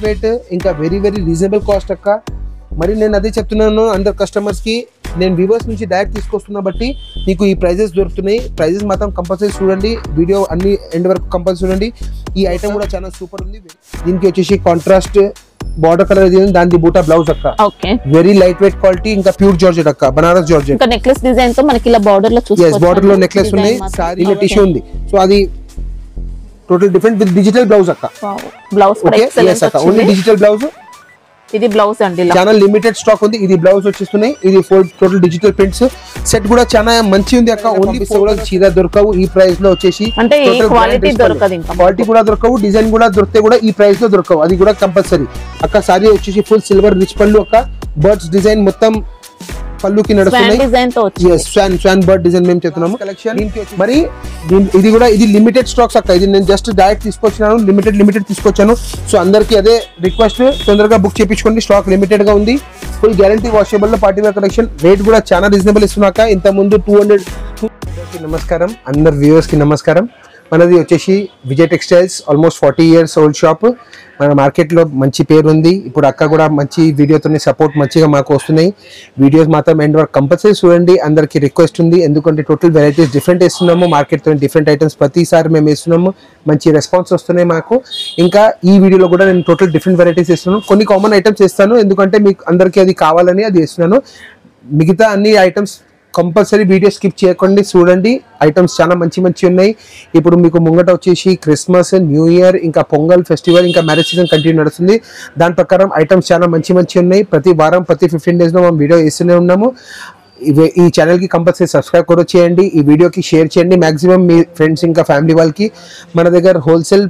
Wait ఇంకా very reasonable cost అక్క. మరి నేను అదే చెప్తున్నాను అందరు కస్టమర్స్ కి, నేను వ్యూవర్స్ నుంచి డైరెక్ట్ తీసుకొస్తున్నా బట్టి మీకు ఈ ప్రైజెస్ దొరుకుతున్నాయి. ప్రైజెస్ మాత్రం కంపల్సరీ చూడండి, వీడియో అన్ని ఎండ్ వరకు కంపల్సరీ చూడండి. ఈ ఐటమ్ కూడా చాలా సూపర్ ఉంది. దీనికి వచ్చేసి కాంట్రాస్ట్ బార్డర్ కలర్ దాని బూటా బ్లౌజ్ అక్క. వెరీ లైట్ వెయిట్ క్వాలిటీ, ఇంకా ప్యూర్ జార్జెట్ అక్క, బనారస్ జార్జెట్. నెక్లెస్ డిజైన్ తో మనకి ఇలా బార్డర్ లో చూసుకోవచ్చు. బార్డర్ లో నెక్లెస్ ఉన్నాయి, సారీ లో టిష్యూ ఉంది. సో అది total different with digital blouse అక్క. Blouse only digital blouse. ఇది బ్లౌజ్ అండి, చాలా లిమిటెడ్ స్టాక్ ఉంది. ఇది బ్లౌజ్ వచ్చేస్తున్నాయి. ఇది టోటల్ డిజిటల్ ప్రింట్స్. సెట్ కూడా చాలా మంచి ఉంది అక్క. ఓన్లీ కూడా చీర దొరకవు ఈ ప్రైస్ లో వచ్చేసి. అంటే క్వాలిటీ దొరకదు, క్వాలిటీ కూడా దొరకవు, డిజైన్ కూడా దొరికితే కూడా ఈ ప్రైస్ లో దొరకవు. అది కూడా కంపల్సరీ అక్క. సారీ వచ్చేసి ఫుల్ సిల్వర్ రిచ్ పళ్ళు అక్క. బర్డ్స్ డిజైన్ మొత్తం పళ్ళుకి నడుస్తున్నాయి. స్వాన్ బర్డ్ డిజైన్ మేము చెప్తున్నాము కలెక్షన్. మరి ఇది కూడా ఇది లిమిటెడ్ స్టాక్స్ అక్క. ఇది నేను జస్ట్ డైరెక్ట్ తీసుకొచ్చినాను, లిమిటెడ్ తీసుకొచ్చాను. సో అందరికి అదే రిక్వెస్ట్, తొందరగా బుక్ చేయించుకోండి. స్టాక్ లిమిటెడ్ గా ఉంది. ఫుల్ గ్యారంటీ వాషబుల్ లో పార్టీ వేర్ కలెక్షన్. రేట్ కూడా చాలా రీజనబుల్ ఇస్తున్నాక. ఇంత ముందు 200. నమస్కారం అందరు వ్యూవర్స్ కి నమస్కారం. మనది వచ్చేసి Vijay textiles, almost 40 years old shop. మన మార్కెట్లో మంచి పేరు ఉంది. ఇప్పుడు అక్క కూడా మంచి వీడియోతో సపోర్ట్ మంచిగా మాకు వస్తున్నాయి. వీడియోస్ మాత్రం ఎండ్ వరకు కంపల్సరీ చూడండి. అందరికి రిక్వెస్ట్ ఉంది, ఎందుకంటే టోటల్ వెరైటీస్ డిఫరెంట్ వేస్తున్నాము. మార్కెట్తో డిఫరెంట్ ఐటమ్స్ ప్రతిసారి మేము వేస్తున్నాము. మంచి రెస్పాన్స్ వస్తున్నాయి మాకు. ఇంకా ఈ వీడియోలో కూడా నేను టోటల్ డిఫరెంట్ వెరైటీస్ వేస్తున్నాను. కొన్ని కామన్ ఐటమ్స్ వేస్తాను, ఎందుకంటే మీకు అందరికీ అది కావాలని అది వేస్తున్నాను. మిగతా అన్ని ఐటమ్స్ కంపల్సరీ వీడియో స్కిప్ చేయకండి, చూడండి. ఐటమ్స్ చాలా మంచి ఉన్నాయి. ఇప్పుడు మీకు ముంగట వచ్చేసి క్రిస్మస్, న్యూ ఇయర్, ఇంకా పొంగల్ ఫెస్టివల్, ఇంకా మ్యారేజ్ సీజన్ కంటిన్యూ నడుస్తుంది. దాని ప్రకారం ఐటమ్స్ చాలా మంచి ఉన్నాయి. ప్రతి వారం ప్రతి 15 days లో మనం వీడియో వేస్తూనే ఉన్నాము. ఈ ఛానల్కి కంపల్సరీ సబ్స్క్రైబ్ కూడా చేయండి. ఈ వీడియోకి షేర్ చేయండి మాక్సిమం మీ ఫ్రెండ్స్ ఇంకా ఫ్యామిలీ వాళ్ళకి. మన దగ్గర హోల్సేల్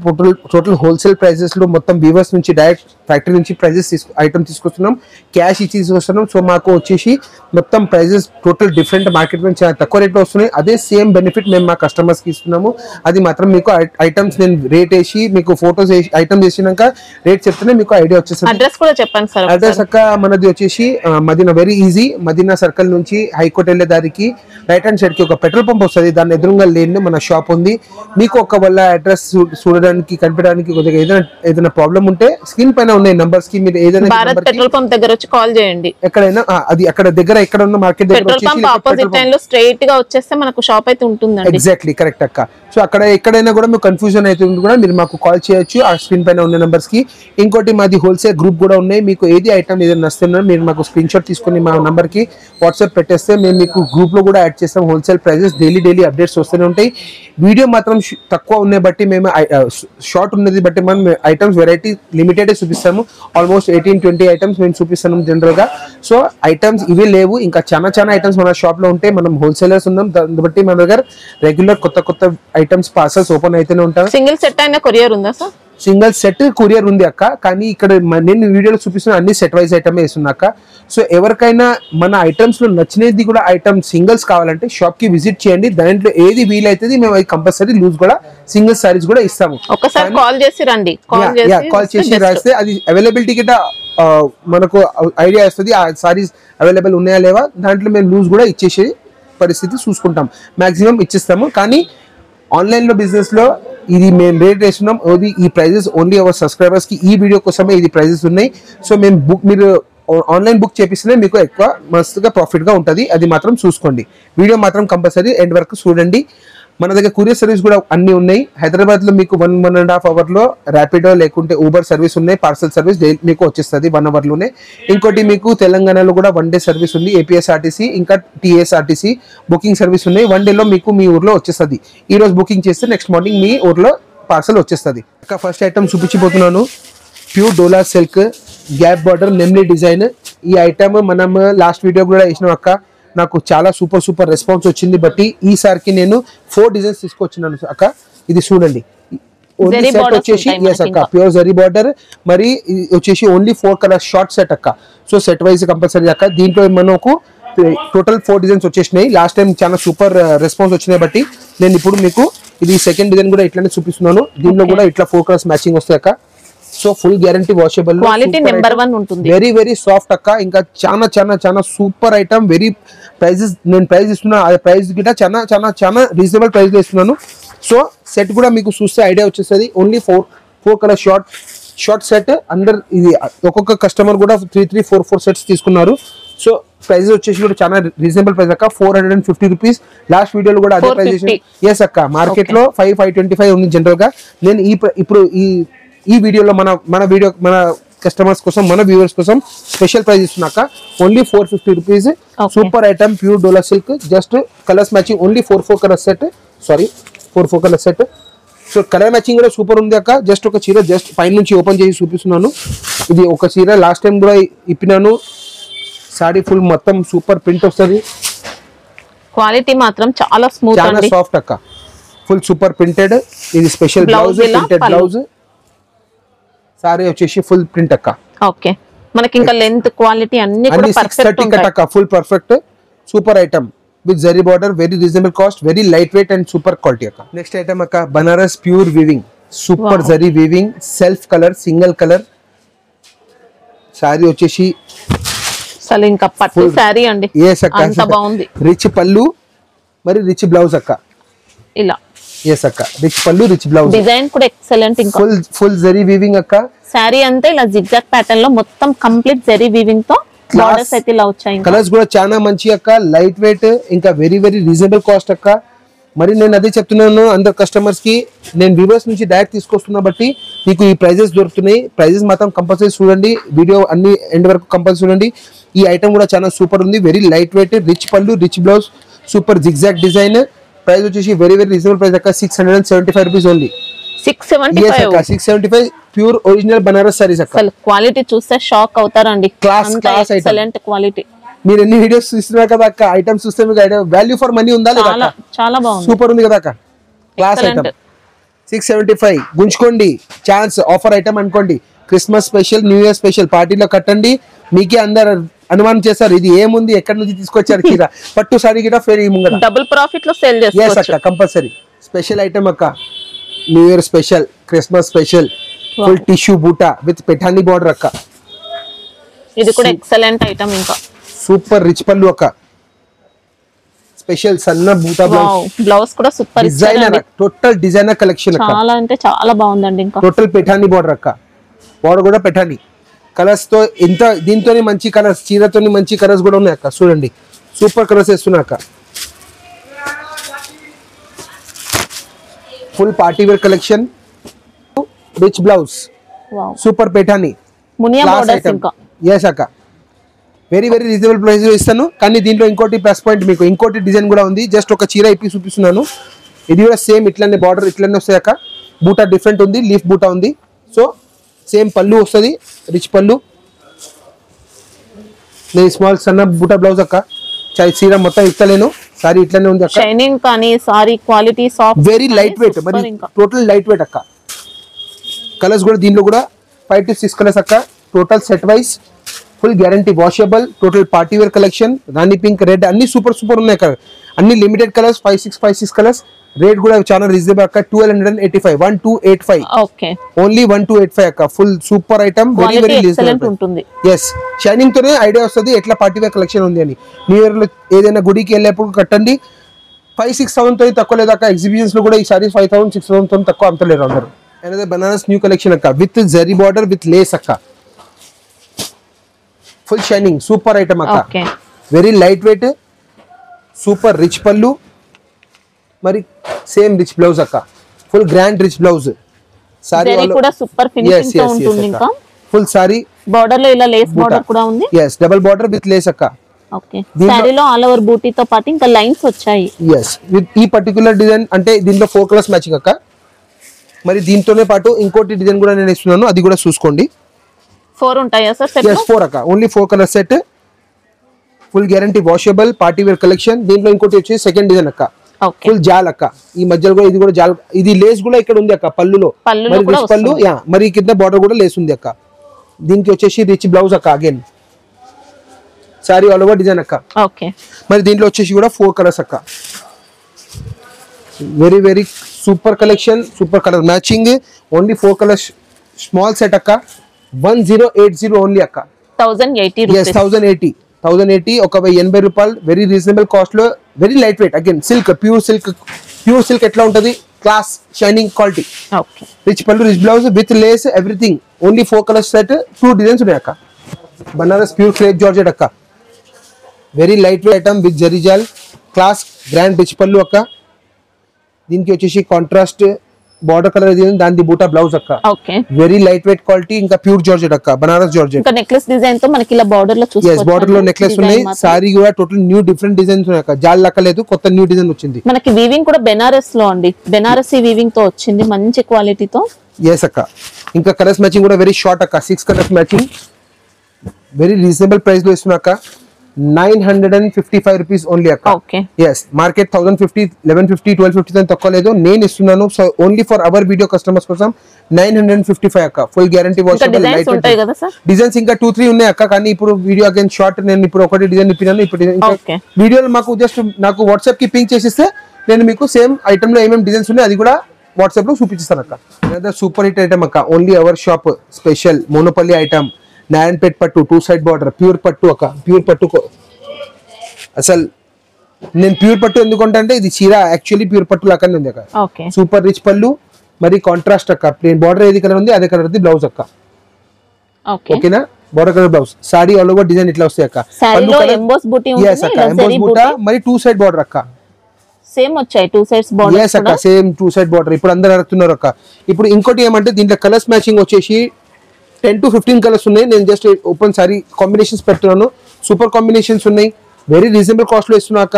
టోటల్ హోల్సేల్ ప్రైజెస్లో మొత్తం వీవర్స్ నుంచి డైరెక్ట్ ఫ్యాక్టరీ నుంచి ప్రైజెస్ ఐటమ్ తీసుకొస్తున్నాం, క్యాష్ ఇచ్చి తీసుకొస్తున్నాం. సో మాకు వచ్చేసి మొత్తం ప్రైజెస్ టోటల్ డిఫరెంట్ మార్కెట్ నుంచి చాలా తక్కువ రేట్లో వస్తున్నాయి. అదే సేమ్ బెనిఫిట్ మేము మా కస్టమర్స్కి ఇస్తున్నాము. అది మాత్రం మీకు ఐటమ్స్ నేను రేట్ వేసి మీకు ఫోటోస్ ఐటమ్ వేసినాక రేట్ చెప్తేనే మీకు ఐడియా వచ్చేస్తుంది. అడ్రస్ కూడా చెప్పండి సార్. అడ్రస్ అక్క మనది వచ్చేసి Madina, very easy. Madina circle నుంచి హైకోర్ట్ వెళ్ళే దారికి రైట్ హ్యాండ్ సైడ్ కి ఒక పెట్రోల్ పంప్ వస్తుంది. దాని ఎదురుగా లేని మన షాప్ ఉంది. మీకు ఒకవేళ అడ్రస్ చూడడానికి కనిపించడానికి ఏదైనా ప్రాబ్లం ఉంటే స్క్రీన్ పైన ఉన్నాయి నంబర్స్ కి మీరు ఏదైనా పెట్రోల్ పంప్ దగ్గర వచ్చి కాల్ చేయండి. ఎక్కడైనా అది అక్కడ దగ్గర ఎక్కడ ఉన్న మార్కెట్ దగ్గర ఆపోజిట్ లైన్ లో స్ట్రైట్ గా వచ్చేస్తే మనకు షాప్ అయితే ఉంటుంది. ఎగ్జాక్ట్లీ కరెక్ట్ అక్క. సో అక్కడ ఎక్కడైనా కూడా మీకు కన్ఫ్యూజన్ అయితే కూడా మీరు మాకు కాల్ చేయొచ్చు ఆ స్క్రీన్ పైన ఉన్న నెంబర్స్ కి. ఇంకోటి మాది హోల్సేల్ గ్రూప్ కూడా ఉన్నాయి. మీకు ఏది ఐటమ్ ఏదైనా నస్తున్నా మీరు మాకు స్క్రీన్ షాట్ తీసుకుని మా నంబర్ కి వాట్సాప్ పెట్టేస్తే మేము మీకు గ్రూప్ లో కూడా యాడ్ చేస్తాం. హోల్సేల్ ప్రైజెస్ డైలీ అప్డేట్స్ వస్తూనే ఉంటాయి. వీడియో మాత్రం తక్కువ ఉన్నాయి బట్టి మేము షార్ట్ ఉన్నది బట్టి మనం ఐటమ్స్ వెరైటీ లిమిటెడ్ చూపిస్తాము. ఆల్మోస్ట్ 18-20 ఐటమ్స్ మేము చూపిస్తాము జనరల్ గా. సో ఐటమ్స్ ఇవే లేవు, ఇంకా చాలా ఐటమ్స్ మన షాప్ లో ఉంటాయి. మనం హోల్సేలర్స్ ఉన్నాం, దాన్ని బట్టి మన దగ్గర రెగ్యులర్ కొత్త ఐటమ్స్ పార్సల్స్ ఓపెన్ అయితేనే ఉంటాయి. సింగిల్ సెట్ అయినా కొరియర్ ఉందా సార్? సింగిల్ సెట్ కొరియర్ ఉంది అక్క. కానీ ఇక్కడ నేను వీడియోలో చూపిస్తున్న అన్ని సెట్ వైజ్ ఐటమ్ వేస్తున్నా అక్క. సో ఎవరికైనా మన ఐటమ్స్ లో నచ్చినది కూడా ఐటమ్ సింగిల్స్ కావాలంటే షాప్ కి విజిట్ చేయండి. దాంట్లో ఏది వీలైతుంది మేము అది కంపల్సరీ లూజ్ కూడా సింగిల్ సారీస్ కూడా ఇస్తాము. ఒకసారి కాల్ చేసి రండి, కాల్ చేసి రాస్తే అది అవైలబిలిటీ గిట్ట మనకు ఐడియా వస్తుంది. ఆ సారీస్ అవైలబుల్ ఉన్నాయా లేవా, దాంట్లో మేము లూజ్ కూడా ఇచ్చేసే పరిస్థితి చూసుకుంటాం, మాక్సిమం ఇచ్చేస్తాము. కానీ ఆన్లైన్ లో బిజినెస్ లో ఇది మేము రేట్ వేస్తున్నాం. ఈ ప్రైజెస్ ఓన్లీ అవర్ సబ్స్క్రైబర్స్ కి ఈ వీడియో కోసమే ఇది ప్రైజెస్ ఉన్నాయి. సో మేము మీరు ఆన్లైన్ బుక్ చేపిస్తేనే మీకు ఎక్కువ మస్తుగా ప్రాఫిట్ గా ఉంటుంది. అది మాత్రం చూసుకోండి. వీడియో మాత్రం కంపల్సరీ ఎండ్ వరకు చూడండి. మన దగ్గర కొరియర్ సర్వీస్ కూడా అన్ని ఉన్నాయి. హైదరాబాద్ లో మీకు 1.5 hour లో ర్యాపిడో లేకుంటే ఊబర్ సర్వీస్ ఉన్నాయి. పార్సల్ సర్వీస్ మీకు వచ్చేస్తుంది 1 hour లోనే. ఇంకోటి మీకు తెలంగాణలో కూడా 1 day సర్వీస్ ఉంది. ఏపీఎస్ఆర్టీసీ ఇంకా టీఎస్ఆర్టీసీ బుకింగ్ సర్వీస్ ఉన్నాయి. 1 day లో మీకు మీ ఊర్లో వచ్చేస్తుంది. ఈ రోజు బుకింగ్ చేస్తే నెక్స్ట్ మార్నింగ్ మీ ఊర్లో పార్సల్ వచ్చేస్తుంది. ఫస్ట్ ఐటమ్ చూపించిపోతున్నాను. Pure Dola silk gap border నెమ్లీ డిజైన్. ఈ ఐటమ్ మనం లాస్ట్ వీడియో కూడా వేసినాం అక్క. నాకు చాలా సూపర్ రెస్పాన్స్ వచ్చింది. బట్టి ఈసారికి నేను 4 డిజైన్స్ తీసుకొచ్చినాను అక్క. ఇది చూడండి. ఓన్లీ సెట్ వచ్చేసి అక్క ప్యూర్ జరీ బార్డర్. మరి వచ్చేసి ఓన్లీ 4 కలర్ షార్ట్ సెట్ అక్క. సో సెట్ వైజ్ కంపల్సరీ అక్క. దీంట్లో మనకు టోటల్ 4 డిజైన్స్ వచ్చేసినాయి. లాస్ట్ టైం చాలా సూపర్ రెస్పాన్స్ వచ్చినాయి బట్టి నేను ఇప్పుడు మీకు ఇది సెకండ్ డిజైన్ కూడా ఇట్లానే చూపిస్తున్నాను. దీంట్లో కూడా ఇట్లా 4 కలర్స్ మ్యాచింగ్ వస్తాయి అక్క. So full guarantee washable, quality number 1 ఉంటుంది. వెరీ సాఫ్ట్ అక్క. ఇంకా చాలా సూపర్ ఐటమ్. వెరీ ప్రైజెస్ నేను ప్రైస్ ఇస్తున్నా, ఆ ప్రైస్ గిట్ట చాలా రీజనబుల్ ప్రైస్ లో ఇస్తున్నాను. సో సెట్ కూడా మీకు చూస్తే ఐడియా వచ్చేస్తుంది. ఓన్లీ 4 కలర్ షార్ట్ సెట్ అందరు ఇది ఒక్కొక్క కస్టమర్ కూడా 3 4 సెట్స్ తీసుకున్నారు. సో ప్రైస్ వచ్చేసి కూడా చాలా రీజనబుల్ ప్రైస్ అక్క, 450 రూపీస్. లాస్ట్ వీడియోలో కూడా అదే ప్రైస్. ఎస్ అక్క, మార్కెట్ లో 525 ఉంది జనరల్ గా. నేను ఇప్పుడు ఈ వీడియోలో మన వీడియో మన కస్టమర్స్ కోసం మన వ్యూవర్స్ కోసం స్పెషల్ ప్రైస్ ఇస్తున్నాక only 450 rupees. Super item pure Dola silk, just colours matching only 4 colour set. Sorry 4 colour set. So colour matching కూడా సూపర్ ఉంది అక్క. జస్ట్ ఒక చీర జస్ట్ పైన నుంచి ఓపెన్ చేసి చూపిస్తున్నాను. ఇది ఒక చీర లాస్ట్ టైం కూడా ఇప్పినాను. సారీ ఫుల్ మొత్తం సూపర్ ప్రింట్ వస్తుంది. క్వాలిటీ మాత్రం చాలా స్మూత్, చాలా సాఫ్ట్ అక్క. Full super printed. ఇది special blouse, printed blouse. Sari వచ్చేసి ఫుల్ ప్రింట్ అక్క. ఓకే, మనకి ఇంకా లెంత్ క్వాలిటీ అన్ని కూడా పర్ఫెక్ట్ 630 కట్ అక్క. Full perfect super item with zari border, very reasonable cost, very light weight and super quality అక్క. నెక్స్ట్ ఐటమ్ అక్క, Banaras pure weaving, super zari weaving, self colour, single colour. Sorry వచ్చేసి అసలు ఇంకా పట్టు సారీ అండి, అంత బాగుంది. రిచ్ పళ్ళు మరి రిచ్ బ్లౌజ్ అక్క. ఇలా ఎస్ అక్క, rich pallu rich blouse. Design కూడా ఎక్సలెంట్. ఇంకా ఫుల్ జరీ వీవింగ్ అక్క. సారీ అంతా ఇలా జిగ్జాగ్ ప్యాటర్న్ లో మొత్తం కంప్లీట్ జరీ వీవింగ్ తో బోర్డర్స్ అయితే ఇలా వచ్చాయి. కలర్స్ కూడా చాలా మంచి అక్క, లైట్ వెయిట్, ఇంకా వెరీ వెరీ రీజనబుల్ కాస్ట్ అక్క. మరి నేను అదే చెప్తున్నాను అందరు కస్టమర్స్ కి, నేను వ్యూవర్స్ నుంచి డైరెక్ట్ తీసుకొస్తున్నా బట్టి మీకు ఈ ప్రైజెస్ దొరుకుతున్నాయి. ప్రైజెస్ మాత్రం కంపల్సరీ చూడండి, వీడియో అన్ని ఎండ్ వరకు కంపల్సరీ చూడండి. ఈ ఐటమ్ కూడా చాలా సూపర్ ఉంది, very light wait, rich pallu, rich blouse, super zigzag design. Price వచ్చేసి వెరీ వెరీ రీజనబుల్ ప్రైస్ అక్క, 675 rupees only. 675 pure original Banaras saris అక్క. క్వాలిటీ చూస్తే షాక్ అవుతారండి, క్లాస్ ఎక్సలెంట్ క్వాలిటీ. మీరు ఎన్ని వీడియోస్ చూస్తున్నారు కదా అక్క, ఐటమ్స్ చూస్తే మీకు వాల్యూ ఫర్ మనీ ఉందా లేదా? చాలా బాగుంది, సూపర్ ఉంది కదా అక్క. క్లాస్ ఐటమ్ 675 గుంచుకోండి. ఛాన్స్ ఆఫర్ ఐటమ్ అనుకోండి. Christmas special, new year special పార్టీలో కట్టండి. మీకే అందరు అనుమానం చేస్తారు ఇది ఏముంది, ఎక్కడి నుంచి తీసుకొచ్చారు చీర. పట్టు సారీ గిట ఫేర్ డబుల్ ప్రాఫిట్ లో సేల్ చేసుకోవచ్చు అక్క. కంపల్సరీ స్పెషల్ ఐటమ్ అక్క, new year special, Christmas special, full tissue బూటా విత్ పెఠానీ బార్డర్ అక్క. ఇది కూడా ఎక్సలెంట్ ఐటమ్. ఇంకా సూపర్ రిచ్ పళ్ళు అక్క, స్పెషల్ సన్న బూటా బ్లౌజ్ కూడా super designer, total designer collection అక్క. చాలా అంటే చాలా బాగుందండి. ఇంకా టోటల్ పెఠానీ బార్డర్ అక్క. బార్డర్ కూడా పెఠానీ కలర్స్ తో, ఇంత దీంతోనే మంచి కలర్స్, చీరతోని మంచి కలర్స్ కూడా ఉన్నాయి అక్క. చూడండి సూపర్ కలర్స్ వేస్తున్నా అక్క. Full party wear collection, rich blouse, super Paithani, yes అక్క. వెరీ వెరీ రీజనబుల్ ప్రైస్ ఇస్తాను. కానీ దీంట్లో ఇంకోటి ప్లస్ పాయింట్, మీకు ఇంకోటి డిజైన్ కూడా ఉంది. జస్ట్ ఒక చీర ఇప్పి చూపిస్తున్నాను. ఇది కూడా సేమ్ ఇట్లనే బార్డర్ ఇట్లనే వస్తాయి అక్క. బూటా డిఫరెంట్ ఉంది, లీఫ్ బూటా ఉంది. సో సేమ్ పళ్ళు వస్తుంది, రిచ్ పళ్ళు. నేను స్మాల్ సన్న బూటా బ్లౌజ్ అక్క. చీర మొత్తం ఇస్తలేను, సారీ ఇట్లనే ఉంది అక్క. షైనింగ్ కానీ sari quality soft, very light weight, మరి టోటల్ లైట్ వెయిట్ అక్క. కలర్స్ కూడా దీంట్లో కూడా 5 to 6 కలర్స్ అక్క. Total set wise, full guarantee, washable, total party wear collection. Rani pink, red అన్ని సూపర్ సూపర్ ఉన్నాయి అక్క. అన్ని లిమిటెడ్ కలర్స్, 5 6 కలర్స్. రేట్ కూడా చాలా రీజనబుల్ అక్క, 1285, 1285. ఓకే, ఓన్లీ 1285 అక్క. Full super item, very very reasonable ఉంటుంది. ఎస్, షైనింగ్ తోనే ఐడియా వస్తుంది ఎట్లా పార్టీ వేర్ కలెక్షన్ ఉంది అని. న్యూ ఇయర్ లో ఏదైనా గుడికి వెళ్ళేప్పుడు కట్టండి. 5-6,000 తో తక్కువ లేదు అక్క. ఎగ్జిబిషన్స్ లో కూడా ఈ సారీ 5,000-6,000 తో తక్కువ అమ్మలేరు అందరు. అనేది బనారస్ న్యూ కలెక్షన్ అక్క, with zari border with lace అక్క. ఫుల్ షైనింగ్ సూపర్ ఐటమ్ అక్క. Very light weight, super rich పళ్ళు, మరి సేమ్ రిచ్ బ్లౌజ్ అక్క. Full grand rich blouse. Sorry కూడా సూపర్ ఫినిషింగ్ తో ఉంటుంది. ఇంకా ఫుల్ సారీ బార్డర్ లో ఇలా లేస్ బార్డర్ కూడా ఉంది. yes, double border with lace అక్క. ఓకే, సారీలో ఆల్ ఓవర్ బూటీ తో పాటు ఇంకా లైన్స్ వచ్చాయి. yes, విత్ ఈ పర్టిక్యులర్ డిజైన్ అంటే దీంట్లో 4 కలర్స్ మ్యాచింగ్ అక్క. మరి దీంతోనే పాటు ఇంకోటి డిజైన్ కూడా నేను ఇస్తున్నాను, అది కూడా చూసుకోండి. 4 ఉంటాయా సార్ సెట్? yes, 4 అక్క. Only 4 colour set. Full guarantee, washable, party wear collection. దీంట్లో ఇంకోటి వచ్చి సెకండ్ డిజైన్ అక్క. ఫుల్ జాల్ అక్క. ఈ మధ్యలో కూడా ఇది కూడా జాల్, ఇది లేస్ కూడా ఇక్కడ ఉంది అక్క పళ్ళులో. మరి రిచ్ పళ్ళు, యా, మరి కింద బార్డర్ కూడా లేస్ ఉంది అక్క. దీనికి వచ్చేసి రిచ్ బ్లౌజ్ అక్క. Again sorry all over design అక్క. ఓకే, మరి దీంట్లో వచ్చేసి కూడా 4 కలర్స్ అక్క. Very very super collection, super colour matching. Only 4 colours small set అక్క. 1080 ఓన్లీ అక్క. 1080 రూపీస్. 1080 ఒక 80 రూపాయలు. వెరీ రీజనబుల్ కాస్ట్ లో, very light weight. Again silk, pure silk. Pure silk ఎట్లా ఉంటుంది class shining quality. Okay, rich pallu, rich blouse with lace everything. Only 4 colours set, 2 designs ఉన్నాయి అక్క. Banaras pure crepe georgette అక్క. Very light weight item with జరీజాల్, class grand rich pallu అక్క. దీనికి వచ్చేసి contrast border colour ఇది దాని బూటా బ్లౌజ్ అక్క. Okay, very light weight quality, ఇంకా ప్యూర్ జార్జెట్ అక్క, బనారస్ జార్జెట్. ఇంకా నెక్లెస్ డిజైన్ తో మనకి ఇలా బార్డర్ లో చూసుకోవచ్చు. బార్డర్ లో నెక్లెస్ ఉన్నాయి. సారీ కూడా టోటల్ న్యూ డిఫరెంట్ డిజైన్స్ ఉన్నాయి అక్క. జాల్ లక్క లేదు, కొత్త న్యూ డిజైన్ వచ్చింది. మనకి వీవింగ్ కూడా బెనారస్ లో అండి, బెనారసీ వీవింగ్ తో వచ్చింది మంచి క్వాలిటీతో. ఎస్ అక్క. ఇంకా కలర్స్ మ్యాచింగ్ కూడా వెరీ షార్ట్ అక్క. 6 colours matching very reasonable price లో ఇస్తున్నా అక్క. 955 రూపీస్ ఓన్లీ అక్క. ఓకే, ఎస్ మార్కెట్ 1050, 1150, 1250 తక్కువ లేదు. నేను ఇస్తున్నాను so only for hour video customers కోసం 955 అక్క. ఫుల్ గ్యారంటీ వాషబుల్ లైట్ ఉంటాయి కదా సార్. డిజైన్స్ ఇంకా 2-3 ఉన్నాయి అక్క. కానీ ఇప్పుడు వీడియో అగైన్ షార్ట్. నేను ఇప్పుడు ఒకటి డిజైన్ ఇప్పినాను. ఇప్పుడు వీడియోలో మాకు జస్ట్ నాకు వాట్సాప్ కి పింక్ చేసిస్తే నేను మీకు సేమ్ ఐటమ్ లో ఏమేమి డిజైన్స్ ఉన్నాయి అది కూడా వాట్సాప్ లో చూపించిస్తాను అక్క. సూపర్ హిట్ ఐటమ్ అక్క. Only our shop special monopoly item. Narayanpet పట్టు, 2 సైడ్ బార్డర్, ప్యూర్ పట్టు అక్క. ప్యూర్ పట్టు అసలు నేను ప్యూర్ పట్టు ఎందుకంటే ఇది చీర యాక్చువల్లీ ప్యూర్ పట్టు లాగానే ఉంది అక్క. సూపర్ రిచ్ పళ్ళు, మరి కాంట్రాస్ట్ అక్క. ప్లేన్ బార్డర్ ఏది కలర్ ఉంది అదే కలర్ బ్లౌజ్ అక్క. ఓకేనా, border colour blouse. Sorry all over design ఇట్లా వస్తాయి అక్క. ఎంబోస్ బూటా మరి 2 సైడ్ బార్డర్ అక్క. సేమ్ వచ్చాయి 2 సైడ్స్ బార్డర్. yes అక్క, సేమ్ 2 సైడ్ బార్డర్. ఇప్పుడు అందరూ అడుగుతున్నారు అక్క. ఇప్పుడు ఇంకోటి ఏమంటే దీంట్లో కలర్స్ మ్యాచింగ్ వచ్చేసి 10 to 15 కలర్స్ ఉన్నాయి. నేను జస్ట్ ఓపెన్ సారీ కాంబినేషన్స్ పెడుతున్నాను. సూపర్ కాంబినేషన్స్ ఉన్నాయి. వెరీ రీజనబుల్ కాస్ట్ లో ఇస్తున్నా అక్క.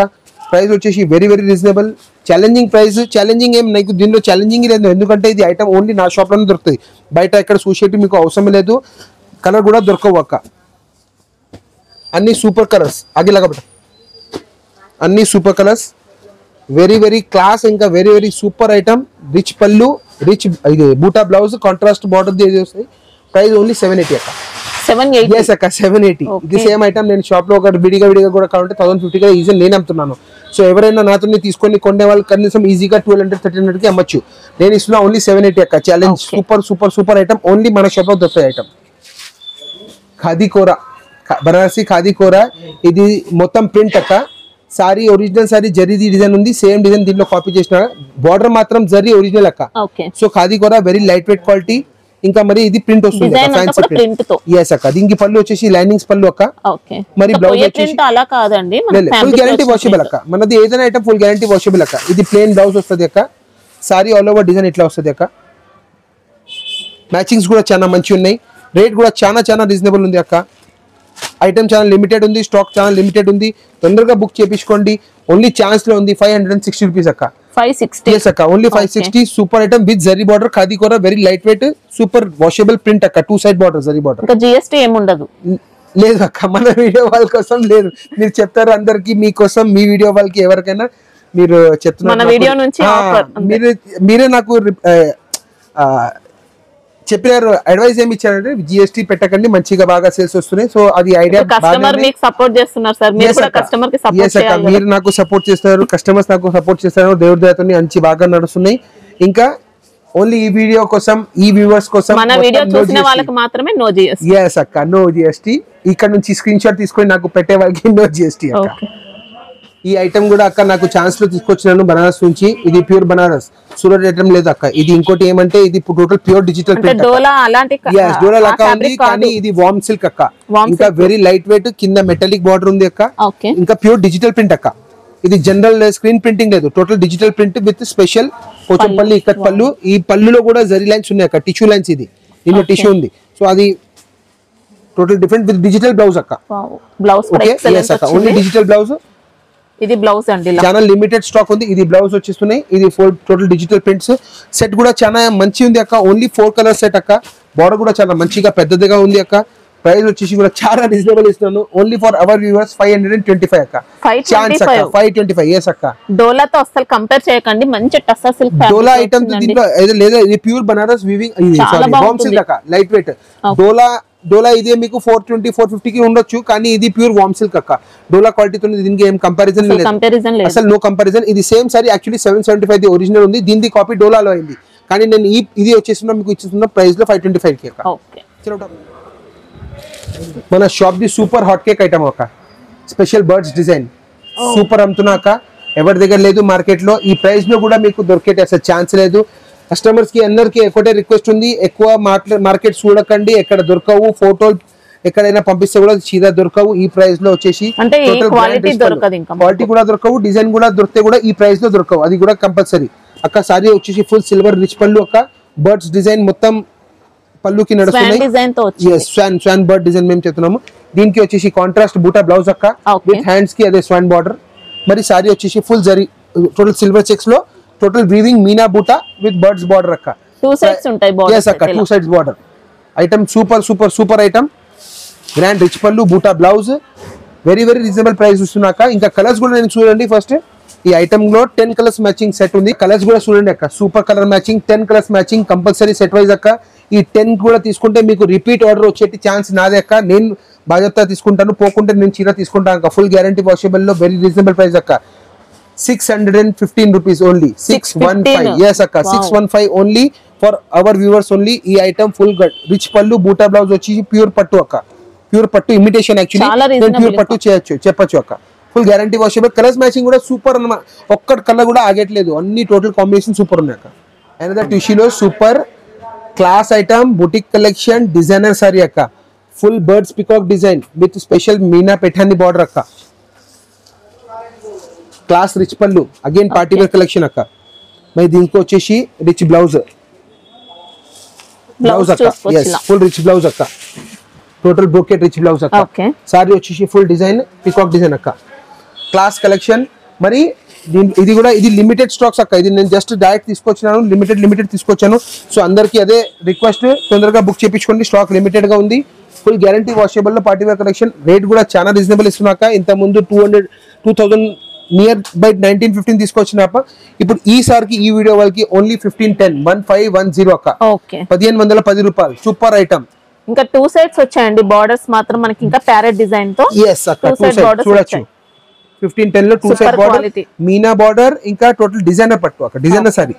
ప్రైస్ వచ్చేసి very very reasonable. Challenging price. Challenging ఏం నాకు దీనిలో ఛాలెంజింగ్ లేదు, ఎందుకంటే ఇది ఐటమ్ ఓన్లీ నా షాప్ లోనే దొరుకుతుంది. బయట ఎక్కడ చూసేటి మీకు అవసరం లేదు. కలర్ కూడా దొరకవు అక్క. అన్ని సూపర్ కలర్స్ ఆగిలాగా అన్ని super colours. Very very class, ఇంకా very very super item. Rich pallu, rich ఇది బూటా బ్లౌజ్, కాంట్రాస్ట్ బార్డర్ వస్తాయి. ప్రైస్ ఓన్లీ 780 అక్క. 780 yes అక్క, 780. ఇది సేమ్ ఐటమ్ నేను షాప్ లో ఒక విడిగా కూడా కావాలంటే 1050 గా ఈజీ నేను అమ్ముతున్నాను. సో ఎవరైనా నాతో తీసుకొని కొనే వాళ్ళు కనీసం ఈజీగా 1200-1300 కి అమ్మచ్చు. నేను ఇస్తున్నా ఓన్లీ 780 అక్క. Challenge super super super item. Only మన షాప్ లో దొరుకుతాయి ఐటమ్. ఖాదీ కోరా, బనారసి ఖాదీ కోరా. ఇది మొత్తం ప్రింట్ అక్క. Sorry original sorry zari design ఉంది. సేమ్ డిజైన్ దీంట్లో కాపీ చేసిన. బార్డర్ మాత్రం జరీ ఒరిజినల్ అక్క. So khadi kora very light weight quality. ఇంకా మరి ఇది ప్రింట్ వస్తుంది ఫ్యాన్సీ ప్రింట్. yes అక్క. దీనికి పళ్ళు వచ్చేసి లైనింగ్స్ పళ్ళు అక్క. మరి బ్లౌజ్ వచ్చేసి అలా కాదండి, ఫుల్ గ్యారంటీ వాషబుల్ అక్క. మనది ఏదైనా ఐటమ్ ఫుల్ గ్యారంటీ వాషబుల్ అక్క. ఇది ప్లేన్ బ్లౌజ్ వస్తుంది అక్క. సారీ ఆల్ ఓవర్ డిజైన్ ఇట్లా వస్తుంది అక్క. మ్యాచింగ్స్ కూడా చాలా మంచి ఉన్నాయి. రేట్ కూడా చాలా రీజనబుల్ ఉంది అక్క. ఐటమ్ చాలా లిమిటెడ్ ఉంది, స్టాక్ చాలా లిమిటెడ్ ఉంది. తొందరగా బుక్ చేపించుకోండి. ఓన్లీ ఛాన్స్ లో ఉంది 560 రూపీస్ అక్క. 560 yes అక్క. Only 560. Super item with zari border, khadi kora, very light weight, super washable print అక్క. 2 సైడ్ బార్డర్, జరీ బార్డర్. ఇంకా జిఎస్టీ ఏముండదు. లేదు అక్క, మన వీడియో వాళ్ళ కోసం లేదు. మీరు చెప్తారు అందరికి, మీకోసం, మీ వీడియో వాళ్ళకి ఎవరికైనా మీరు చెప్తున్నారు. మీరే నాకు చెప్పినారు, అడ్వైస్ ఏమి ఇచ్చారంటే జిఎస్టీ పెట్టకండి, మంచిగా బాగా సేల్స్ వస్తున్నాయి. సో అది ఐడియా. కస్టమర్ మీకు సపోర్ట్ చేస్తున్నారు సార్, మీరు కూడా కస్టమర్ కి సపోర్ట్ చేయాలి. మీరు నాకు సపోర్ట్ చేస్తున్నారు, కస్టమర్స్ నాకు సపోర్ట్ చేస్తున్నారు. దేవుడి దయతో మంచి బాగా నడుస్తున్నాయి. ఇంకా ఓన్లీ ఈ వీడియో కోసం, ఈ వ్యూవర్స్ కోసం, మన వీడియో చూసిన వాళ్ళకి మాత్రమే నో జిఎస్టీ. yes అక్క, నో జిఎస్టీ. ఇక్కడ నుంచి స్క్రీన్ షాట్ తీసుకొని నాకు పెట్టే వాళ్ళకి నో జిఎస్టీ అక్క. ఈ ఐటమ్ కూడా అక్క నాకు ఛాన్స్ లో తీసుకొచ్చినాను బనారస్ నుంచి. ఇది ప్యూర్ బనారస్, సూరత్ ఐటమ్ లేదు అక్క. ఇది ఇంకోటి ఏమంటే ఇది టోటల్ ప్యూర్ డిజిటల్ ప్రింట్. డోలా అలాంటి డోలా లాగా ఉంది, కానీ ఇది వార్మ్ సిల్క్ అక్క. ఇంకా వెరీ లైట్ వెయిట్, కింద మెటాలిక్ బార్డర్ ఉంది అక్క. ఇంకా ప్యూర్ డిజిటల్ ప్రింట్ అక్క. ఇది జనరల్ స్క్రీన్ ప్రింటింగ్ లేదు, total digital print with special Pochampally ikat పళ్ళు. ఈ పళ్ళులో కూడా జరీ లైన్స్ ఉన్నాయి అక్క, టిష్యూ లైన్స్. ఇది దీనిలో టిష్యూ ఉంది. సో అది total different with digital blouse అక్క. Blouse only digital blouse. ఇది బ్లౌజ్ అండి, చాలా లిమిటెడ్ స్టాక్ ఉంది. ఇది బ్లౌజ్ వచ్చేస్తున్నాయి. ఇది టోటల్ డిజిటల్ ప్రింట్స్. సెట్ కూడా చాలా మంచి ఉంది అక్క. ఓన్లీ 4 కలర్ సెట్ అక్క. బార్డర్ కూడా చాలా మంచిగా పెద్దదిగా ఉంది అక్క. ప్రైస్ వచ్చేసి కూడా చాలా రీజనబుల్ ఇస్తున్నాను. ఓన్లీ ఫర్ అవర్ వ్యూవర్స్ 525 అక్క. ఛాన్స్ అక్క 525. yes అక్క. డోలాతో అసలు కంపేర్ చేయకండి, మంచి టస్సర్ సిల్క్ డోలా ఐటమ్ దీంట్లో లేదా ఇది pure Banaras weaving, warm silk అక్క, లైట్ వెయిట్. డోలా ఇదే మీకు 420-450 కి ఉండొచ్చు, కానీ ఇది ప్యూర్ వార్మ్ సిల్క్ అక్క. డోలా క్వాలిటీతో దీనికి ఏం కంపారిజన్ లేదు, అసలు నో కంపారిజన్. ఇది సేమ్ సారీ యాక్చువల్లీ 775 ఒరిజినల్ ఉంది, దీనికి కాపీ డోలాలో అయింది. కానీ నేను ఇది వచ్చేస్తున్నా మీకు ఇచ్చేస్తున్న ప్రైస్ లో 525 కి అక్క. మన shop the super hot cake item అక్క. స్పెషల్ బర్డ్స్ డిజైన్ సూపర్ అమ్ముతున్నా అక్క. ఎవరి దగ్గర లేదు మార్కెట్ లో. ఈ ప్రైస్ లో కూడా మీకు దొరికే అసలు ఛాన్స్ లేదు. కస్టమర్స్ కి అందరికి ఒకటే రిక్వెస్ట్ ఉంది, ఎక్కువ మార్కెట్ చూడకండి, ఎక్కడ దొరకవు. ఫోటోలు ఎక్కడైనా పంపిస్తే కూడా చీర దొరకవు. ఈ ప్రైస్ లో వచ్చేసి క్వాలిటీ కూడా దొరకవు, డిజైన్ కూడా దొరికితే కూడా ఈ ప్రైస్ లో దొరకవు. అది కూడా కంపల్సరీ అక్క. సారీ వచ్చేసి ఫుల్ సిల్వర్ రిచ్ పళ్ళు అక్క. బర్డ్స్ డిజైన్ మొత్తం పళ్ళుకి నడుస్తున్నాయి. స్వాన్ బర్డ్ డిజైన్ మేము చెప్తున్నాము. దీనికి వచ్చేసి కాంట్రాస్ట్ బూటా బ్లౌజ్ అక్క, విత్ హ్యాండ్స్ కి అదే స్వాన్ బార్డర్. మరి సారీ వచ్చేసి full zari total silver checks లో టోటల్ వీవింగ్ మీనా బూటా విత్ బర్డ్స్ బార్డర్ అక్క. 2 sides ఉంటాయి బార్డర్. yes అక్క, 2 sides border. Item super super super item. Grand rich pallu, buta blouse, very very reasonable price చూస్తున్నాక. ఇంకా కలర్స్ కూడా నేను చూడండి. ఫస్ట్ ఈ ఐటమ్ లో 10 కలర్స్ మ్యాచింగ్ సెట్ ఉంది. కలర్స్ కూడా చూడండి అక్క, super colour matching. 10 colours matching compulsory set wise అక్క. ఈ 10 కూడా తీసుకుంటే మీకు రిపీట్ ఆర్డర్ వచ్చేటి ఛాన్స్ నాదే అక్క. నేను బాధ్యత తీసుకుంటాను, పోకుంటే నేను చీర తీసుకుంటాను అక్క. ఫుల్ గ్యారంటీ వాషబుల్ లో వెరీ రీజనబుల్ ప్రైస్ అక్క. 615 rupees ఓన్లీ. 615. yes అక్క, 615 only for our viewers only. ఈ item full rich pallu, buta blouse వచ్చి ప్యూర్ పట్టు అక్క. ప్యూర్ పట్టు ఇమిటేషన్ యాక్చువల్లీ ప్యూర్ పట్టు చెప్పచ్చు అక్క. Full guarantee washable. Colours matching కూడా సూపర్ అన్నమాట. ఒక్కటి కలర్ కూడా ఆగట్లేదు, అన్ని టోటల్ కాంబినేషన్ సూపర్ ఉన్నాయి అక్క. అనదర్ టిష్యూలో super class item, boutique collection, designer sari అక్క. Full birds peacock design with special Meena Paithani border అక్క. Class rich pallu, again party wear collection అక్క. మరి దీనికి వచ్చేసి రిచ్ బ్లౌజ్ అక్క. ఎస్, ఫుల్ రిచ్ బ్లౌజ్ అక్క. టోటల్ బ్రోకెట్ రిచ్ బ్లౌజ్ అక్క. సారీ వచ్చేసి ఫుల్ డిజైన్ పికాక్ డిజైన్ అక్క. Class collection. మరి ఇది కూడా ఇది లిమిటెడ్ స్టాక్స్ అక్క. ఇది నేను జస్ట్ డైరెక్ట్ తీసుకొచ్చినాను, లిమిటెడ్ తీసుకొచ్చాను. సో అందరికి అదే రిక్వెస్ట్, తొందరగా బుక్ చేయించుకోండి, స్టాక్ లిమిటెడ్ గా ఉంది. ఫుల్ గ్యారంటీ వాషబుల్ లో పార్టీ వేర్ కలెక్షన్. రేట్ కూడా చాలా రీజనబుల్ ఇస్తున్నాక. ఇంత ముందు 2000 నియర్ బై 1915 తీసుకొచ్చినప్ప ఇప్పుడు ఈసారికి ఈ వీడియో వాళ్ళకి ఓన్లీ 1510 అక్క. 1510 రూపాయలు. Super item. ఇంకా 2 sides వచ్చాయండి బార్డర్స్ మాత్రం మనకి, ఇంకా ప్యారెట్ డిజైన్ తో. yes అక్క, 2 sides చూడొచ్చు. 1510 లో 2 side బార్డర్, మీనా బార్డర్, ఇంకా టోటల్ డిజైనర్ పట్టు అక్క. డిజైనర్ సారీ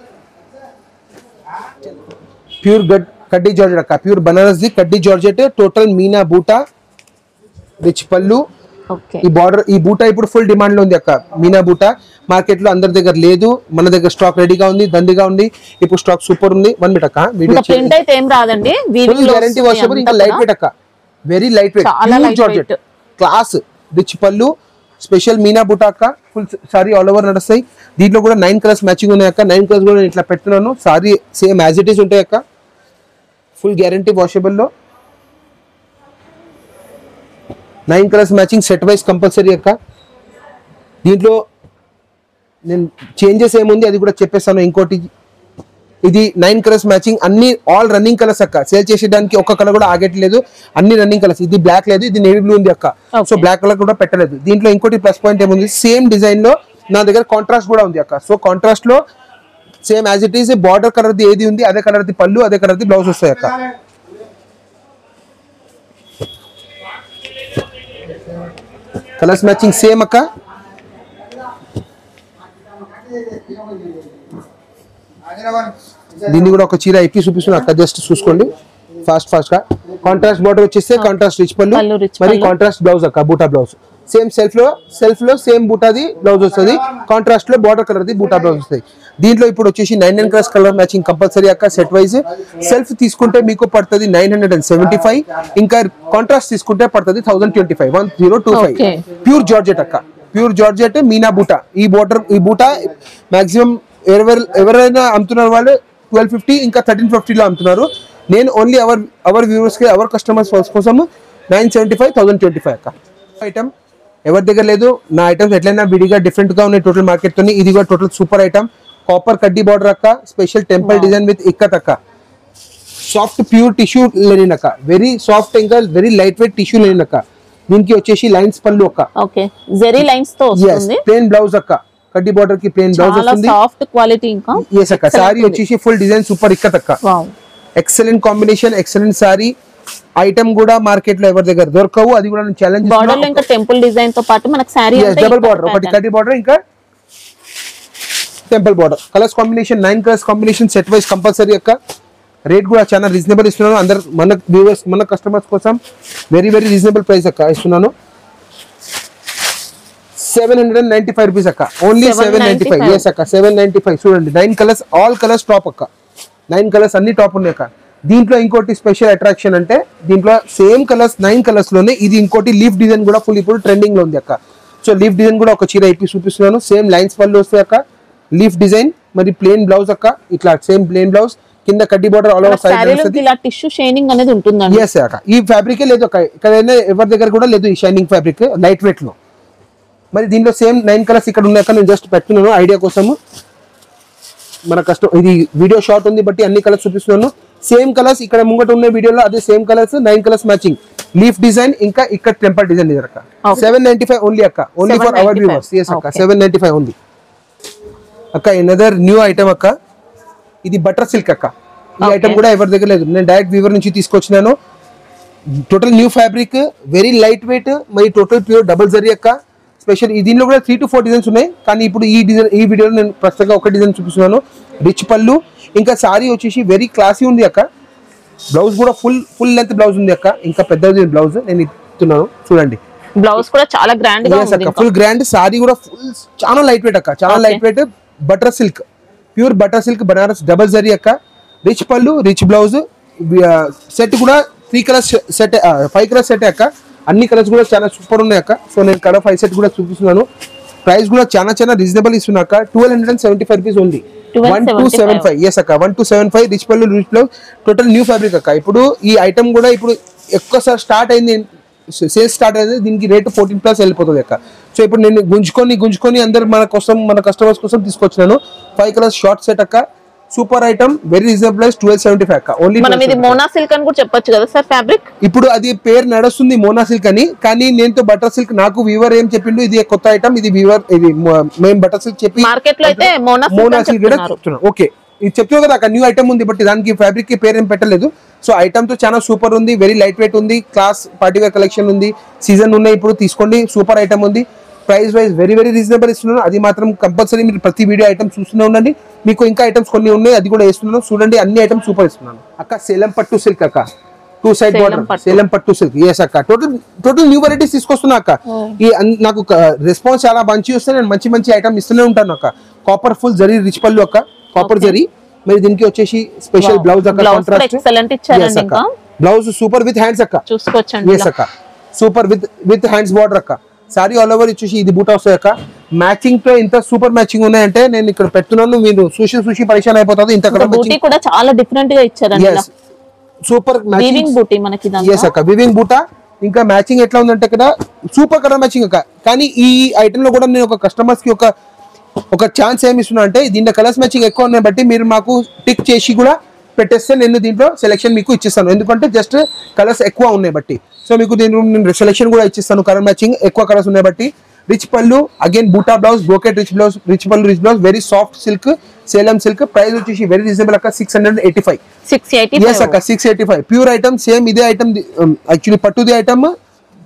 ప్యూర్ కడ్డీ జార్జెట్ అక్క. ప్యూర్ బనారస్ ది కడ్డీ జార్జెట్, టోటల్ మీనా బూటా, రిచ్ పళ్ళు. ఈ బార్డర్, ఈ బూటా ఇప్పుడు ఫుల్ డిమాండ్ లో ఉంది అక్క. మీనా బూటా మార్కెట్ లో అందరి దగ్గర లేదు, మన దగ్గర స్టాక్ రెడీగా ఉంది, దండిగా ఉంది. ఇప్పుడు స్టాక్ సూపర్ ఉంది. 1 minute అక్క. ప్రింట్ అయితే ఏం రాదండి, ఫుల్ గ్యారంటీ వాషబుల్. ఇంకా లైట్ వెయిట్ అక్క, very light wait, pure georgette, class rich పళ్ళు, స్పెషల్ మీనా బూటా అక్క. ఫుల్ సారీ ఆల్ ఓవర్ నడుస్తాయి. దీంట్లో కూడా 9 కలర్స్ మ్యాచింగ్ ఉన్నాయి అక్క. 9 కలర్స్ కూడా నేను ఇట్లా పెడుతున్నాను. Sorry same as it is ఉంటాయి అక్క. ఫుల్ గ్యారంటీ వాషబుల్ లో 9 colours matching set wise compulsory అక్క. దీంట్లో నేను చేంజెస్ ఏముంది అది కూడా చెప్పేస్తాను. ఇంకోటి, ఇది 9 కలర్స్ మ్యాచింగ్, అన్ని ఆల్ రన్నింగ్ కలర్స్ అక్క. సేల్ చేసేదానికి ఒక్క కలర్ కూడా ఆగట్లేదు, అన్ని రన్నింగ్ కలర్స్. ఇది బ్లాక్ లేదు, ఇది నేవీ బ్లూ ఉంది అక్క. సో బ్లాక్ కలర్ కూడా పెట్టలేదు. దీంట్లో ఇంకోటి ప్లస్ పాయింట్ ఏముంది, సేమ్ డిజైన్ లో నా దగ్గర కాంట్రాస్ట్ కూడా ఉంది అక్క. సో కాంట్రాస్ట్ లో same as it is border colour the ఏది ఉంది అదే కలర్ ది పళ్ళు, అదే కలర్ ది బ్లౌజ్ వస్తాయి అక్క. కలర్స్ మ్యాచింగ్ సేమ్ అక్క. దీన్ని కూడా ఒక చీర ఇప్పి చూపిస్తున్నా అక్క, జస్ట్ చూసుకోండి ఫాస్ట్ గా. కాంట్రాస్ట్ బార్డర్ వచ్చేస్తే కాంట్రాస్ట్ రిచ్ పళ్ళు, మరి కాంట్రాస్ట్ బ్లౌజ్ అక్క, బూటా బ్లౌజ్. సేమ్ సెల్ఫ్ లో సేమ్ బూటాది బ్లౌజ్ వస్తుంది, కాంట్రాస్ట్ లో బార్డర్ కలర్ ది బూటా బ్లౌజ్ వస్తుంది. దీంట్లో ఇప్పుడు వచ్చేసి 9 కలర్స్ కలర్ మ్యాచింగ్ కంపల్సరీ అక్క. సెట్ వైజ్ సెల్ఫ్ తీసుకుంటే మీకు పడుతుంది 975, ఇంకా కాంట్రాస్ట్ తీసుకుంటే పడుతుంది 1025, 1025. ప్యూర్ జార్జెట్ అక్క, ప్యూర్ జార్జెట్ మీనా బూటా. ఈ బూటా మాక్సిమం ఎవరైనా అమ్ముతున్నారు వాళ్ళు 1250 ఇంకా 1350 లో అమ్ముతున్నారు. నేను ఓన్లీ అవర్ వ్యూవర్స్ కి, అవర్ కస్టమర్స్ కోసం 975, 1025 అక్క. ఐటమ్ ఎవరి దగ్గర లేదు. నా ఐటమ్స్ ఎట్లయినా విడిగా డిఫరెంట్ గా ఉన్నాయి టోటల్ మార్కెట్ తో. ఇది కూడా టోటల్ సూపర్ ఐటమ్. కాపర్ కడ్డీ బార్డర్ అక్క, special temple design with ikat అక్క. సాఫ్ట్ ప్యూర్ టిష్యూ లెనిన్ అక్క, వెరీ సాఫ్ట్ ఇంకా very light wait tissue linen అక్క. దీనికి వచ్చేసి లైన్స్ పళ్ళు అక్క. ఓకే, జెరీ లైన్స్ తో వస్తుంది. ప్లేన్ బ్లౌజ్ అక్క, కడ్డీ బార్డర్ కి ప్లేన్ బ్లౌజ్ వస్తుంది. సాఫ్ట్ క్వాలిటీ ఇంకా. yes అక్క. సారీ వచ్చేసి ఫుల్ డిజైన్ సూపర్ ఇక్కత్ అక్క. Excellent combination, excellent sorry. Item కూడా మార్కెట్ లో ఎవరి దగ్గర దొరకవు. అది కూడా నేను ఛాలెంజ్. బార్డర్ లో ఇంకా టెంపుల్ డిజైన్ తో పాటు మనకి సారీ డబుల్ బార్డర్, ఒకటి కడ్డీ బార్డర్ ఇంకా temple border. Colours combination 9 colours combination set wise compulsory అక్క. రేట్ కూడా చాలా రీజనబుల్ ఇస్తున్నాను. అందరు మన వ్యూవర్స్, మన కస్టమర్స్ కోసం వెరీ వెరీ రీజనబుల్ ప్రైస్ అక్క ఇస్తున్నాను. 795 రూపీస్ అక్క, ఓన్లీ 795. ఎస్ అక్క 795. చూడండి 9 కలర్స్, ఆల్ కలర్స్ టాప్ అక్క, 9 కలర్స్ అన్ని టాప్ ఉన్నాయి అక్క. దీంట్లో ఇంకోటి స్పెషల్ అట్రాక్షన్ అంటే దీంట్లో సేమ్ కలర్స్ 9 కలర్స్ లోనే ఇది ఇంకోటి లీఫ్ డిజైన్ కూడా ఫుల్ ఇప్పుడు ట్రెండింగ్ లో ఉంది అక్క. సో లీఫ్ డిజైన్ కూడా ఒక చీర ఇప్పి చూపిస్తున్నాను. సేమ్ లైన్స్ పళ్ళు వస్తాయి అక్క, లీఫ్ డిజైన్, మరి ప్లేన్ బ్లౌజ్ అక్క, ఇట్లా సేమ్ ప్లేన్ బ్లౌజ్, కింద కడ్డీ బోర్డర్ ఆల్ ఓవర్ సైడ్ ఇలా టిష్యూ షైనింగ్ అనేది ఉంటుందండి. yes అక్క, ఈ ఫ్యాబ్రిక్ లేదు అక్క, ఇక్కడ ఎవరి దగ్గర కూడా లేదు ఈ షైనింగ్ ఫ్యాబ్రిక్ లైట్ వెయిట్ లో. మరి దీంట్లో సేమ్ 9 కలర్స్ ఇక్కడ ఉన్నాయి అక్క, నేను జస్ట్ పెట్టున్నాను ఐడియా కోసము. మన కష్టం, ఇది వీడియో షార్ట్ ఉంది బట్టి అన్ని కలర్స్ చూపిస్తున్నాను. సేమ్ కలర్స్ ఇక్కడ ముంగట ఉన్న వీడియోలో అదే same colours 9 colours matching, leaf design ఇంకా ఇక్కడ టెంపుల్ డిజైన్ ఇది అక్క. 795 ఓన్లీ అక్క, only for our viewers. yes అక్క 795 ఓన్లీ అక్క. ఎనదర్ న్యూ ఐటమ్ అక్క, ఇది బటర్ సిల్క్ అక్క. ఈ ఐటమ్ కూడా ఎవరి దగ్గర లేదు, నేను డైరెక్ట్ వీవర్ నుంచి తీసుకొచ్చినాను. Total new fabric, very light weight, మరి టోటల్ ప్యూర్ డబుల్ జరీ అక్క. స్పెషల్ దీనిలో కూడా 3 to 4 డిజైన్స్ ఉన్నాయి, కానీ ఇప్పుడు ఈ డిజైన్ ఈ వీడియోలో నేను ప్రస్తుతంగా ఒక డిజైన్ చూపిస్తున్నాను. రిచ్ పళ్ళు, ఇంకా సారీ వచ్చేసి వెరీ క్లాసీ ఉంది అక్క. బ్లౌజ్ కూడా ఫుల్ లెంత్ బ్లౌజ్ ఉంది అక్క, ఇంకా పెద్దది బ్లౌజ్ నేను ఇస్తున్నాను చూడండి. బ్లౌజ్ కూడా చాలా గ్రాండ్ గా ఉంది అక్క, ఫుల్ గ్రాండ్. సారీ కూడా ఫుల్ చాలా లైట్ వెయిట్ అక్క, చాలా light weight. Butter silk, pure butter silk Banaras double zari అక్క. Rich pallu, rich blouse. Set కూడా 3 కలర్స్ సెట్, 5 కలర్స్ సెట్ అక్క. అన్ని కలర్స్ కూడా చాలా సూపర్ ఉన్నాయి అక్క. సో నేను కలర్ 5 సెట్ కూడా చూపిస్తున్నాను. ప్రైస్ కూడా చాలా రీజనబుల్ ఇస్తున్నా అక్క. 1275 రూపీస్ ఓన్లీ, 1275. ఎస్ అక్క 1275. Rich pallu, rich blouse, total new fabric అక్క. ఇప్పుడు ఈ ఐటమ్ కూడా ఇప్పుడు ఎక్కువసారి స్టార్ట్ అయింది, సేల్స్ స్టార్ట్ అయింది, దీనికి రేటు 14+ వెళ్ళిపోతుంది అక్క. సో ఇప్పుడు నేను గుంజుకొని అందరు మన కోసం, మన కస్టమర్స్ కోసం తీసుకొచ్చినాను. 5 కలర్స్ షార్ట్ సెట్ అక్క, super item, very reasonable price, 1275 అక్క. ఓన్లీ మనం ఇది మోనా సిల్క్ అని కూడా చెప్పొచ్చు కదా సార్ ఫ్యాబ్రిక్. ఇప్పుడు అది పేరు నడుస్తుంది మోనా సిల్క్ అని, కానీ నేను బటర్ సిల్క్, నాకు వీవర్ ఏం చెప్పిండు ఇది కొత్త ఐటమ్, ఇది వీవర్, ఇది మేము బటర్ సిల్క్ చెప్పి మార్కెట్ లో అయితే మోనా సిల్క్ చెప్తున్నాను. ఓకే, ఇది చెప్తున్నావు కదా అక్క, న్యూ ఐటమ్ ఉంది బట్ దానికి ఫ్యాబ్రిక్ కి పేరు ఏం పెట్టలేదు. సో ఐటమ్ తో చాలా సూపర్ ఉంది, వెరీ లైట్ వెయిట్ ఉంది, క్లాస్ పార్టీవేర్ కలెక్షన్ ఉంది, సీజన్ ఉన్నాయి ఇప్పుడు తీసుకోండి, సూపర్ ఐటమ్ ఉంది. ప్రైస్ వైజ్ వెరీ రీజనబుల్ ఇస్తున్నాను, అది మాత్రం కంపల్సరీ మీరు ప్రతి వీడియో ఐటమ్స్ చూస్తూనే ఉండండి. మీకు ఇంకా ఐటమ్స్ కొన్ని ఉన్నాయి, అది కూడా వేస్తున్నాను చూడండి. అన్ని ఐటమ్స్ సూపర్ ఇస్తున్నాను అక్క. సేలం పట్టు సిల్క్ అక్క, 2 సైడ్ బోర్డర్, సేలం పట్టు సిల్క్. ఎస్ అక్క, టోటల్ న్యూ వెరైటీస్ తీసుకొస్తున్నా అక్క. ఈ నాకు రెస్పాన్స్ చాలా మంచి వస్తే నేను మంచి ఐటమ్ ఇస్తూనే ఉంటాను అక్క. Copper full zari rich pallu అక్క, కాపర్ జరీ. మరి దీనికి వచ్చేసి స్పెషల్ బ్లౌజ్ అక్క, contrast blouse, super with hands అక్క, చూసుకోవచ్చండి. ఎస్ అక్క, సూపర్ విత్ హ్యాండ్స్ బార్డర్ అక్క. సారీ ఆల్ ఓవర్ ఇచ్చేసి ఇది బూటా వస్తాయి అక్క. మ్యాచింగ్ తో ఇంత సూపర్ మ్యాచింగ్ ఉన్నాయంటే నేను ఇక్కడ పెడుతున్నాను, మీరు చూసి పరిచయం అయిపోతుంది. ఇంత కూడా చాలా డిఫరెంట్ గా ఇచ్చారు, సూపర్ మ్యాచింగ్ బూటీ మనకి. ఎస్ అక్క, వివింగ్ బూటా. ఇంకా మ్యాచింగ్ ఎట్లా ఉందంటే ఇక్కడ సూపర్ కలర్ మ్యాచింగ్ అక్క. కానీ ఈ ఐటమ్ లో కూడా నేను ఒక కస్టమర్స్ కి ఒక ఛాన్స్ ఏమి ఇస్తున్నా అంటే, దీంట్లో కలర్స్ మ్యాచింగ్ ఎక్కువ ఉన్నాయి బట్టి మీరు మాకు టిక్ చేసి కూడా పెట్టేస్తే నేను దీంట్లో సెలెక్షన్ మీకు ఇచ్చిస్తాను. ఎందుకంటే జస్ట్ కలర్స్ ఎక్కువ ఉన్నాయి బట్టి, సో మీకు నేను సెలెక్షన్ కూడా ఇచ్చిస్తాను. కలర్ మ్యాచింగ్ ఎక్కువ కలర్స్ ఉన్నాయి బట్టి. Rich pallu, again buta blouse, brocade rich blouse, rich pallu rich blouse, very soft silk, Salem silk. Price వచ్చేసి వెరీ రీజనబుల్ అక్క, 685. yes అక్క 685. ప్యూర్ ఐటమ్, సేమ్ ఇదే ఐటమ్, యాక్చువల్లీ పట్టుది ఐటమ్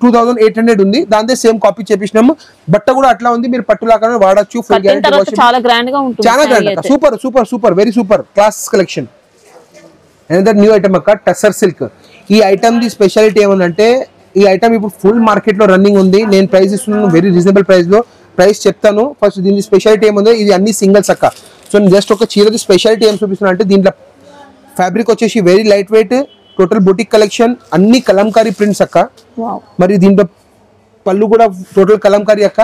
2800 ఉంది, దాంతో సేమ్ కాపీ చేపించినాము. బట్ట కూడా అట్లా ఉంది, మీరు పట్టు లాగానే వాడచ్చు. చాలా గ్రాండ్ గా ఉంటుంది, చాలా గ్రాండ్ అక్క, super very super class collection. Another new item అక్క, టసర్ సిల్క్. ఈ ఐటమ్ ది స్పెషాలిటీ ఏమందంటే, ఈ ఐటమ్ ఇప్పుడు ఫుల్ మార్కెట్ లో రన్నింగ్ ఉంది. నేను ప్రైస్ ఇస్తున్నాను వెరీ రీజనబుల్ ప్రైస్ లో. ప్రైస్ చెప్తాను ఫస్ట్. దీని స్పెషాలిటీ ఏముంది, ఇది అన్ని సింగిల్స్ అక్క. సో నేను జస్ట్ ఒక చీరది స్పెషాలిటీ ఏం చూపిస్తున్నా అంటే, దీంట్లో ఫ్యాబ్రిక్ వచ్చేసి very light wait, total boutique collection, అన్ని కలంకారీ ప్రింట్స్ అక్క. మరి దీంట్లో పళ్ళు కూడా టోటల్ కలంకారీ అక్క.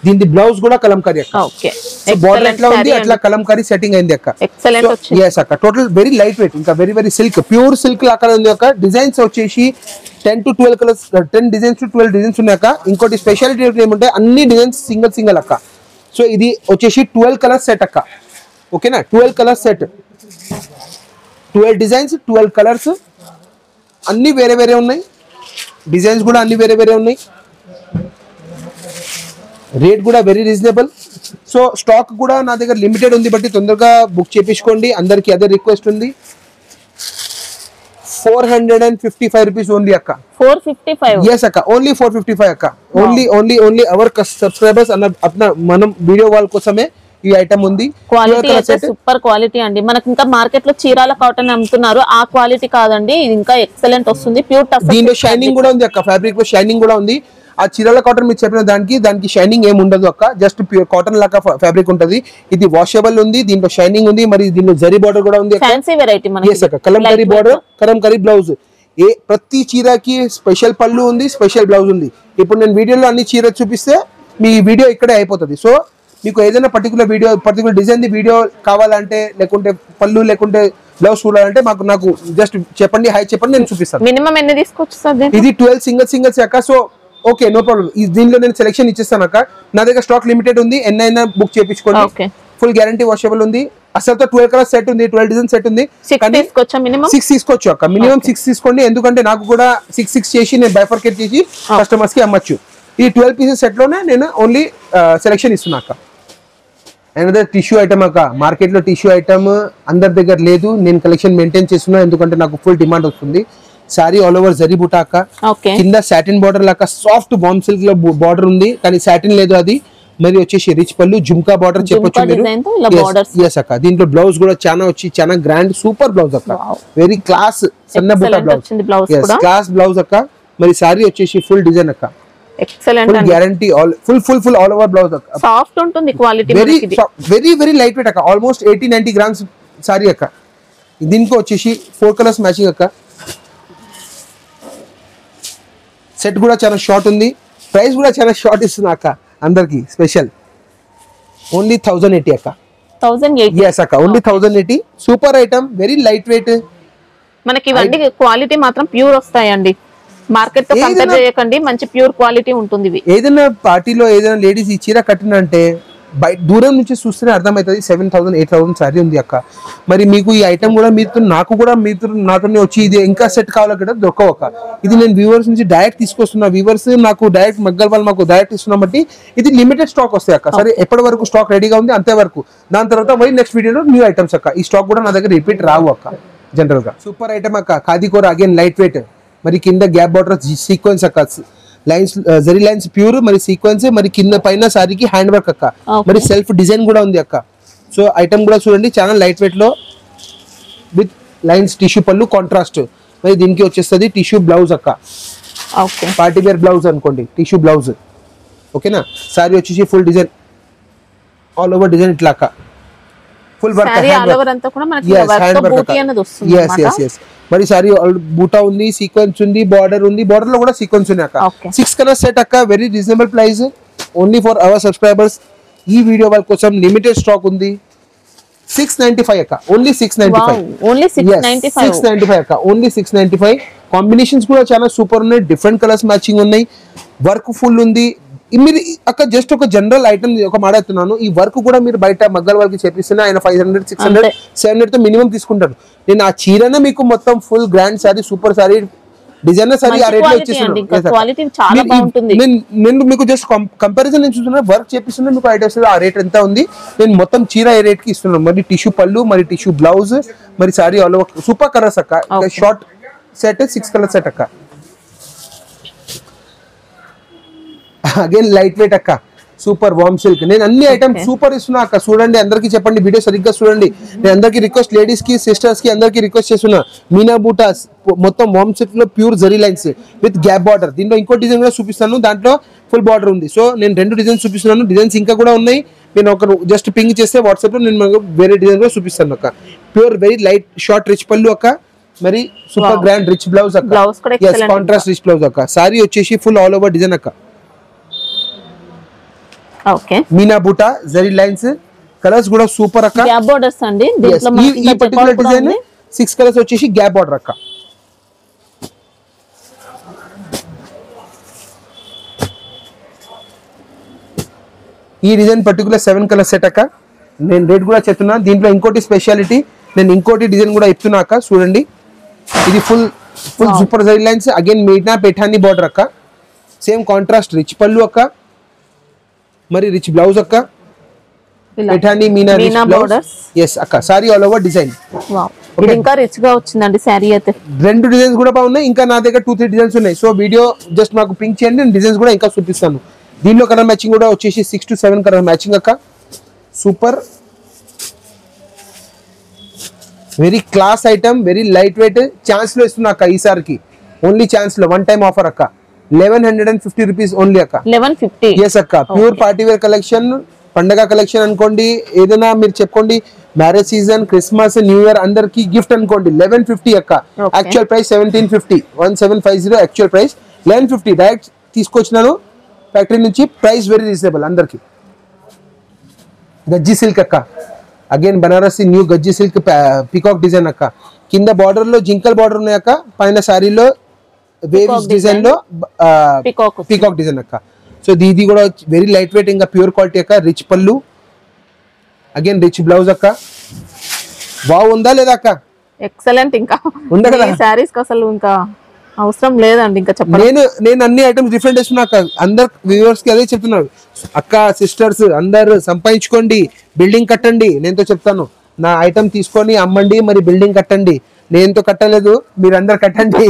దీని బ్లౌజ్ కూడా కలంకారీ అక్క. బార్డర్ ఎట్లా ఉంది అట్లా కలంకారీ సెట్టింగ్ అయింది అక్క. yes అక్క, టోటల్ వెరీ లైట్ వెయిట్, ఇంకా వెరీ సిల్క్, ప్యూర్ సిల్క్ అక్కడ ఉంది అక్క. డిజైన్స్ వచ్చేసి 10 to 12 colours, 10 designs to 12 designs ఉన్నాయి అక్క. ఇంకోటి స్పెషాలిటీ ఏమంటే అన్ని డిజైన్స్ సింగిల్ అక్క. సో ఇది వచ్చేసి 12 కలర్స్ సెట్ అక్క. ఓకేనా, 12 కలర్స్ సెట్, 12 డిజైన్స్, 12 కలర్స్, అన్ని వేరే ఉన్నాయి. డిజైన్స్ కూడా అన్ని వేరే ఉన్నాయి. రేట్ కూడా వెరీ రీజనబుల్. సో స్టాక్ కూడా నా దగ్గర లిమిటెడ్ ఉంది బట్టి తొందరగా బుక్ చేయించుకోండి. అందరికి అదే రిక్వెస్ట్ ఉంది. 455 రూపీస్ ఓన్లీ అక్క. 455? yes అక్క, ఓన్లీ 455 అక్క. ఓన్లీ అవర్ సబ్స్క్రైబర్స్ అన్న మనం వీడియో వాళ్ళ కోసమే ఈ ఐటమ్ ఉంది. క్వాలిటీ అయితే సూపర్ క్వాలిటీ అండి. మనకి ఇంకా మార్కెట్ లో చీరాల కాటన్ అమ్ముతున్నారు, ఆ క్వాలిటీ కాదండి, ఇది ఇంకా ఎక్సలెంట్ వస్తుంది. Pure tough. దీనిలో షైనింగ్ కూడా ఉంది అక్క, ఫ్యాబ్రిక్ లో షైనింగ్ కూడా ఉంది. ఆ చీరాల కాటన్ మీరు చెప్పిన దానికి షైనింగ్ ఏమి ఉండదు అక్క, జస్ట్ ప్యూర్ కాటన్ లాగా ఫ్యాబ్రిక్ ఉంటది. ఇది వాషబుల్ ఉంది, దీంట్లో షైనింగ్ ఉంది, మరి దీంట్లో జరీ బార్డర్ కూడా ఉంది. ఫ్యాన్సీ వెరైటీ మనకి. yes అక్క, కలంకారీ బార్డర్, కలంకారీ బ్లౌజ్. ప్రతి చీరకి స్పెషల్ పళ్ళు ఉంది, స్పెషల్ బ్లౌజ్ ఉంది. ఇప్పుడు నేను వీడియోలో అన్ని చీర చూపిస్తే మీ వీడియో ఇక్కడే అయిపోతుంది. సో మీకు ఏదైనా పర్టికులర్ డిజైన్ వీడియో కావాలంటే, లేకుంటే పళ్ళు లేకుంటే బ్లౌజ్ చూడాలంటే నాకు జస్ట్ చెప్పండి, హై చెప్పండి, నేను చూపిస్తాను. మినిమం ఎన్ని తీసుకోవచ్చు సార్? ఇది 12 సింగిల్స్ అక్క. So okay, no problem. దీనిలో నేను సెలెక్షన్ ఇచ్చేస్తాను అక్క. నా దగ్గర స్టాక్ లిమిటెడ్ ఉంది, ఎన్నైనా బుక్ చేయించుకోండి. ఫుల్ గ్యారంటీ వాషబుల్ ఉంది. అసలు 12 కలర్ సెట్ ఉంది, 12 డిజైన్ సెట్ ఉంది. 6 తీసుకోవచ్చు అక్క, మినిమం 6 తీసుకోండి. ఎందుకంటే నాకు కూడా 6 చేసి నేను బైఫర్కేట్ చేసి కస్టమర్స్ కి అమ్మచ్చు. ఈ 12 పీసెస్ సెట్ లోనే నేను ఓన్లీ సెలెక్షన్ ఇస్తున్నా అక్క. అండ్ టిష్యూ ఐటమ్ అక్క, మార్కెట్ లో టిష్యూ ఐటమ్ అందరి దగ్గర లేదు, నేను కలెక్షన్ మెయింటైన్ చేస్తున్నా ఎందుకంటే నాకు ఫుల్ డిమాండ్ వస్తుంది. సారీ ఆల్ ఓవర్ జరీ బుటా అక్క, కింద సాటిన్ బార్డర్ లాగా సాఫ్ట్ బామ్ సిల్క్ లో బార్డర్ ఉంది, కానీ సాటిన్ లేదు అది. మరి వచ్చేసి రిచ్ పళ్ళు, జుమ్కా బార్డర్ చెప్పొచ్చు మీరు. yes అక్క, దీంట్లో బ్లౌజ్ కూడా చాలా గ్రాండ్ సూపర్ బ్లౌజ్ అక్క, వెరీ క్లాస్ సన్న బుటా బ్లౌజ్, క్లాస్ బ్లౌజ్ అక్క. మరి సారీ వచ్చేసి ఫుల్ డిజైన్ అక్క, excellent guarantee, full all over blouse అక్క. సాఫ్ట్ ఉంటుంది, క్వాలిటీ వెరీ లైట్ వెయిట్ అక్క, ఆల్మోస్ట్ 80-90 గ్రామ్స్ సారీ అక్క. దీనికి వచ్చేసి 4 కలర్స్ మ్యాచింగ్ అక్క. సెట్ కూడా చాలా షార్ట్ ఉంది, ప్రైస్ కూడా చాలా షార్ట్ ఇస్తున్నా అక్క అందరికి స్పెషల్. ఓన్లీ 1080 అక్క. 1080 yes అక్క, only 1080. Super item, very light wait. మనకి ఇవన్నీ క్వాలిటీ మాత్రం ప్యూర్ వస్తాయండి, మార్కెట్ తో కంపేర్ చేయకండి, మంచి ప్యూర్ క్వాలిటీ ఉంటుంది. ఏదైనా పార్టీలో ఏదైనా లేడీస్ ఈ చీర కట్టినంటే బయట దూరం నుంచి చూస్తేనే అర్థమవుతుంది 7,000-8,000 సారీ ఉంది అక్క. మరి మీకు ఈ ఐటమ్ కూడా నాతో వచ్చి ఇది ఇంకా సెట్ కావాలంటే దొరకవు అక్క. ఇది నేను వ్యూవర్స్ నుంచి డైరెక్ట్ తీసుకొస్తున్నా, వ్యూవర్స్ నాకు డైరెక్ట్ మగ్గల్ వాళ్ళు మాకు డైరెక్ట్ ఇస్తున్నాం బట్టి ఇది లిమిటెడ్ స్టాక్ వస్తాయి అక్క. సరే, ఎప్పటి వరకు స్టాక్ రెడీగా ఉంది అంతే వరకు, దాని తర్వాత మరి నెక్స్ట్ వీడియోలో న్యూ ఐటమ్స్ అక్క. ఈ స్టాక్ కూడా నా దగ్గర రిపీట్ రావు అక్క జనరల్ గా. సూపర్ ఐటమ్ అక్క, ఖాదీ కూర, అగైన్ లైట్ వెయిట్. మరి కింద గ్యాప్ బార్డర్ సీక్వెన్స్ అక్క, లైన్స్ జరీ లైన్స్ ప్యూర్, మరి సీక్వెన్స్, మరి కింద పైన సారీకి హ్యాండ్ వర్క్ అక్క, మరి సెల్ఫ్ డిజైన్ కూడా ఉంది అక్క. సో ఐటమ్ కూడా చూడండి చాలా లైట్ వెయిట్ లో విత్ లైన్స్, టిష్యూ పళ్ళు కాంట్రాస్ట్. మరి దీనికి వచ్చేస్తుంది టిష్యూ బ్లౌజ్ అక్క, పార్టీ వేర్ బ్లౌజ్ అనుకోండి, టిష్యూ బ్లౌజ్. ఓకేనా, సారీ వచ్చేసి full design all over design ఇట్లా అక్క, ఫుల్ వర్క్ మరి సారీ బూటా ఉంది, సీక్వెన్స్ ఉంది, బార్డర్ ఉంది, బార్డర్ లో కూడా సీక్వెన్స్ ఉంది అక్క. 6 కలర్ సెట్ అక్క, very reasonable price, only for our subscribers. ఈ వీడియో వాళ్ళ కోసం లిమిటెడ్ స్టాక్ ఉంది. 695 అక్క, ఓన్లీ 695 అక్క, ఓన్లీ 695. కాంబినేషన్స్ కూడా చాలా సూపర్ ఉన్నాయి, డిఫరెంట్ కలర్స్ మ్యాచింగ్ ఉన్నాయి, వర్క్ ఫుల్ ఉంది. మీరు అక్క జస్ట్ ఒక జనరల్ ఐటమ్ ఒక మాట్లాడుతున్నాను, ఈ వర్క్ కూడా మీరు బయట మగ్గల వాళ్ళకి చెప్పిస్తున్నా ఆయన 500, 600, 700 తో మినిమం తీసుకుంటారు. నేను ఆ చీరనే మీకు మొత్తం full grand sorry, super sorry, designer sorry ఆ రేట్ లో ఇచ్చేస్తున్నాను. నేను మీకు జస్ట్ కంపారిజన్ నేను చూస్తున్నా, వర్క్ చేపిస్తున్నా, మీకు ఐడియా వస్తుంది ఆ రేట్ ఎంత ఉంది. నేను మొత్తం చీర ఏ రేట్ కి ఇస్తున్నాను. మరి టిష్యూ పళ్ళు, మరి టిష్యూ బ్లౌజ్, మరి sorry all over super colours అక్క. షార్ట్ సెట్ 6 కలర్ సెట్ అక్క. అగైన్ లైట్ వెయిట్ అక్క, సూపర్ వామ్ సిల్క్. నేను అన్ని ఐటమ్ సూపర్ ఇస్తున్నా అక్క, చూడండి, అందరికి చెప్పండి, వీడియో సరిగ్గా చూడండి. నేను అందరికి రిక్వెస్ట్, లేడీస్ కి, సిస్టర్స్ కి అందరికి రిక్వెస్ట్ చేస్తున్నా. మీనా బూటాస్ మొత్తం వామ్ సిల్క్ లో pure zari lines with gap border. దీంట్లో ఇంకో డిజైన్ కూడా చూపిస్తాను, దాంట్లో ఫుల్ బార్డర్ ఉంది. సో నేను 2 డిజైన్స్ చూపిస్తున్నాను, డిజైన్స్ ఇంకా కూడా ఉన్నాయి. నేను ఒక జస్ట్ పింక్ చేస్తే వాట్సాప్ లో నేను వేరే డిజైన్ కూడా చూపిస్తాను అక్క. Pure very light short rich pallu అక్క, మరి సూపర్ గ్రాండ్ రిచ్ బ్లౌజ్ అక్క, కాంట్రాస్ట్ రిచ్ బ్లౌజ్ అక్క. సారీ వచ్చేసి ఫుల్ ఆల్ ఓవర్ డిజైన్ అక్క, మీనా బూటా జరీ లైన్స్, కలర్స్ కూడా సూపర్ అక్క. గ్యాప్ బోర్డర్స్ అండి దీంట్లో. ఈ పర్టిక్యులర్ డిజైన్ 6 కలర్స్ వచ్చేసి గ్యాప్ బార్డర్ అక్క. ఈ డిజైన్ పర్టిక్యులర్ 7 కలర్ సెట్ అక్క. నేను రేట్ కూడా చెప్తున్నా. దీంట్లో ఇంకోటి స్పెషాలిటీ, నేను ఇంకోటి డిజైన్ కూడా ఇస్తున్నా అక్క, చూడండి. ఇది full super zari lines, again Meena Paithani border అక్క, సేమ్ కాంట్రాస్ట్ రిచ్ పళ్ళు అక్క, మరి రిచ్ బ్లౌజ్ అక్క, Paithani Meena rich blouse. yes అక్క, sari all over design. Wow, ఇది ఇంకా రిచ్ గా వచ్చిందండి సారీ అయితే. 2 డిజైన్స్ కూడా బాగున్నాయి, ఇంకా నా దగ్గర 2-3 డిజైన్స్ ఉన్నాయి. సో వీడియో జస్ట్ నాకు పింక్ చేయండి, నేను డిజైన్స్ కూడా ఇంకా చూపిస్తాను. దీనిలో కలర్ మ్యాచింగ్ కూడా వచ్చేసి 6 to 7 కలర్ మ్యాచింగ్ అక్క, super very class item, very light wait. Chance లో ఇస్తున్నా అక్క ఈసారికి, ఓన్లీ ఛాన్స్ లో, 1 టైం ఆఫర్ అక్క. 1150 రూపీస్ ఓన్లీ అక్క. 1150. ఎస్ అక్క, ప్యూర్ పార్టీ వేర్ కలెక్షన్, పండగ కలెక్షన్ అనుకోండి, ఏదైనా మీరు చెప్పుకోండి, marriage season, Christmas, new year అందరికి గిఫ్ట్ అనుకోండి. 1150 అక్క. Actual price 1750, 1750 actual price. 1150 direct తీసుకొచ్చినాను ఫ్యాక్టరీ నుంచి. ప్రైస్ వెరీ రీజనబుల్ అందరికి. గజ్జి సిల్క్ అక్క, again Banarasi new Gaji silk peacock design అక్క. కింద బార్డర్ లో జింకల్ బార్డర్ ఉన్నాయి అక్క, పైన సారీలో వేవ్స్ డిజైన్ లో పికాక్ డిజైన్ అక్క. సో ఇది కూడా వెరీ లైట్ వెయిట్, ఇంకా ప్యూర్ క్వాలిటీ అక్క. Rich pallu, again rich blouse అక్క. బాగుందా లేదా అక్క? ఎక్సలెంట్. ఇంకా ఉందా కదా సారీస్ కి అసలు ఇంకా అవసరం లేదండి ఇంకా చెప్పండి. నేను అన్ని ఐటమ్స్ డిఫరెంట్ ఇస్తున్నా అక్క. అందరు వ్యూవర్స్ కి అదే చెప్తున్నారు అక్క, సిస్టర్స్ అందరు సంపాదించుకోండి, బిల్డింగ్ కట్టండి. నేనుతో చెప్తాను, నా ఐటమ్ తీసుకొని అమ్మండి, మరి బిల్డింగ్ కట్టండి. నేనుతో కట్టలేదు, మీరు అందరు కట్టండి.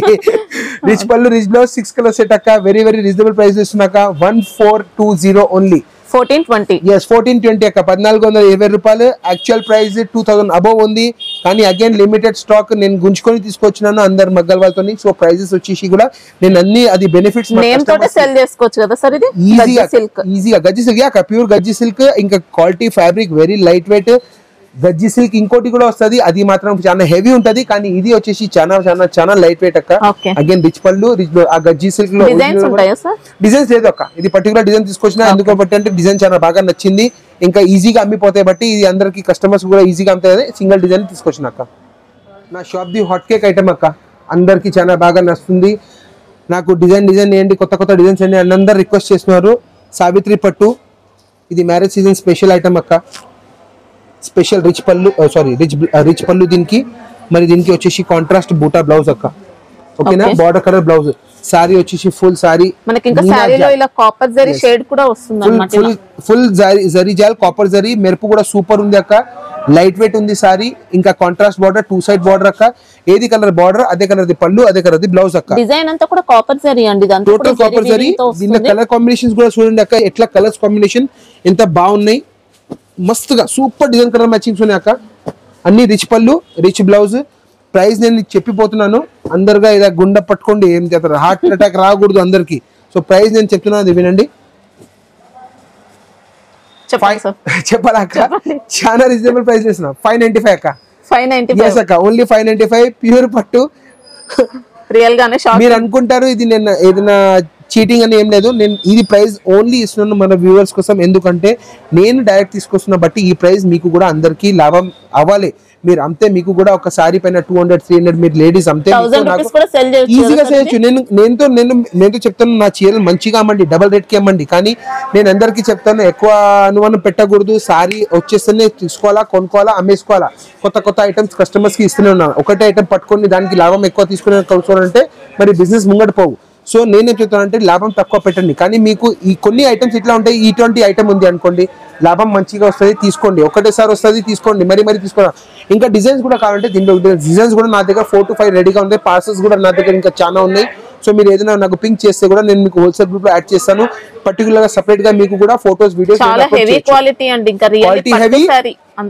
Rich pallu, rich blouse, 6 colour set అక్క. వెరీ వెరీ రీజనబుల్ ప్రైస్ ఇస్తున్నాక 1420 ఓన్లీ. 1420. ఎస్ 1420 అక్క, 1420 రూపాయలు. యాక్చువల్ ప్రైస్ 2000 అబౌవ్ ఉంది, కానీ అగైన్ లిమిటెడ్ స్టాక్. నేను గుంజుకొని తీసుకొచ్చినాను అందరు మగ్గల వాళ్ళతో. సో ప్రైజెస్ వచ్చేసి కూడా నేను అన్ని అది బెనిఫిట్స్ సెల్ చేసుకోవచ్చు కదా సార్. ఇది ఈజీగా గజ్జి సిల్క్ అక్క, ప్యూర్ గజ్జి సిల్క్. ఇంకా quality fabric very light wait. గజ్జి సిల్క్ ఇంకోటి కూడా వస్తుంది, అది మాత్రం చాలా హెవీ ఉంటది, కానీ ఇది వచ్చేసి చాలా చాలా చాలా లైట్ వెయిట్ అక్క. అగైన్ రిచ్ పళ్ళు, రిచ్ ఆ గజ్జి సిల్క్ లో డిజైన్స్ లేదు అక్క. ఇది పర్టికులర్ డిజైన్ తీసుకొచ్చిన ఎందుకు బట్టి అంటే డిజైన్ చాలా బాగా నచ్చింది, ఇంకా ఈజీగా అమ్మిపోతాయి బట్టి ఇది అందరికి కస్టమర్స్ కూడా ఈజీగా అమ్ముతాయి. సింగిల్ డిజైన్ తీసుకొచ్చిన అక్క. నా shop the hot cake item అక్క, అందరికి చాలా బాగా నచ్చుతుంది. నాకు డిజైన్ ఏంటి, కొత్త కొత్త డిజైన్స్ అండి అందరు రిక్వెస్ట్ చేస్తున్నారు. సావిత్రి పట్టు, ఇది మ్యారేజ్ సీజన్ స్పెషల్ ఐటమ్ అక్క. స్పెషల్ రిచ్ పళ్ళు, సారీ రిచ్ పళ్ళు దీనికి. మరి దీనికి వచ్చేసి కాంట్రాస్ట్ బూటా బ్లౌజ్ అక్క, ఓకేనా. Border colour blouse. సారీ వచ్చేసి ఫుల్ సారీ, మనకి ఇంకా సారీలో ఇలా కాపర్ జరీ షేడ్ కూడా వస్తుంది అన్నమాట. ఫుల్ జరీ జాల్ కాపర్ జరీ మెరుపు కూడా సూపర్ ఉంది అక్క. లైట్ వెయిట్ ఉంది సారీ, ఇంకా కాంట్రాస్ట్ బార్డర్, 2 సైడ్ బార్డర్ అక్క. ఏది కలర్ బార్డర్ అదే కలర్ ది పళ్ళు, అదే కలర్ ది బ్లౌజ్ అక్క. డిజైన్ అంతా కూడా కాపర్ జరీ అండి, టోటల్ కాపర్ జరీ. దీని కలర్ కాంబినేషన్స్ కూడా చూడండి అక్క, ఎట్లా కలర్స్ కాంబినేషన్ ఎంత బాగున్నాయి, మస్తుగా సూపర్ డిజైన్ కలర్ మ్యాచింగ్స్ ఉన్నాయి అక్క. అన్ని rich pallu, rich blouse. Price నేను చెప్పిపోతున్నాను, అందరుగా ఇలా గుండె పట్టుకోండి, ఏం చేస్తారు, హార్ట్ అటాక్ రాకూడదు అందరికి. సో ప్రైస్ నేను చెప్తున్నాను, అది వినండి. చెప్పాలా అక్క, చాలా రీజనబుల్ ప్రైస్ చేస్తున్నా. 595 అక్క. 595 అక్క, ఓన్లీ 595 ప్యూర్ పట్టు. రియల్ గానే మీరు అనుకుంటారు ఇది నేను ఏదైనా చీటింగ్ అని ఏం లేదు, నేను ఇది ప్రైస్ ఓన్లీ ఇస్తున్నాను మన వ్యూవర్స్ కోసం. ఎందుకంటే నేను డైరెక్ట్ తీసుకొస్తున్నా బట్టి ఈ ప్రైస్ మీకు కూడా అందరికి లాభం అవ్వాలి. మీరు అమ్మితే మీకు కూడా ఒక సారీ పైన 200-300 మీరు లేడీస్ అమ్మితే ఈజీగా చేయొచ్చు. నేను చెప్తాను, నా చీరలు మంచిగా అమ్మండి, డబల్ రేట్ కి అమ్మండి. కానీ నేను అందరికీ చెప్తాను, ఎక్కువ అనుమానం పెట్టకూడదు. సారీ వచ్చేస్తేనే తీసుకోవాలా, కొనుక్కోవాలా, అమ్మేసుకోవాలా. కొత్త కొత్త ఐటమ్స్ కస్టమర్స్ కి ఇస్తూనే ఉన్నాను. ఒకటే ఐటమ్ పట్టుకొని దానికి లాభం ఎక్కువ తీసుకునే కొనుక్కోవాలంటే మరి బిజినెస్ ముంగట పోవు. సో నేనేం చెప్తానంటే లాభం తక్కువ పెట్టండి, కానీ మీకు ఈ కొన్ని ఐటమ్స్ ఇట్లా ఉంటాయి. ఇటువంటి ఐటమ్ ఉంది అనుకోండి, లాభం మంచిగా వస్తుంది, తీసుకోండి. ఒకటేసారి వస్తుంది, తీసుకోండి, మరి తీసుకోండి. ఇంకా డిజైన్స్ కూడా కావాలంటే దీంట్లో డిజైన్స్ కూడా నా దగ్గర 4 to 5 రెడీగా ఉన్నాయి. పార్సల్స్ కూడా నా దగ్గర ఇంకా చాలా ఉన్నాయి. సో మీరు ఏదైనా నాకు పింక్ చేస్తే కూడా నేను మీకు హోల్సేల్ గ్రూప్ లో యాడ్ చేస్తాను. పర్టికులర్ గా సెపరేట్ గా మీకు కూడా ఫోటోస్, వీడియోస్.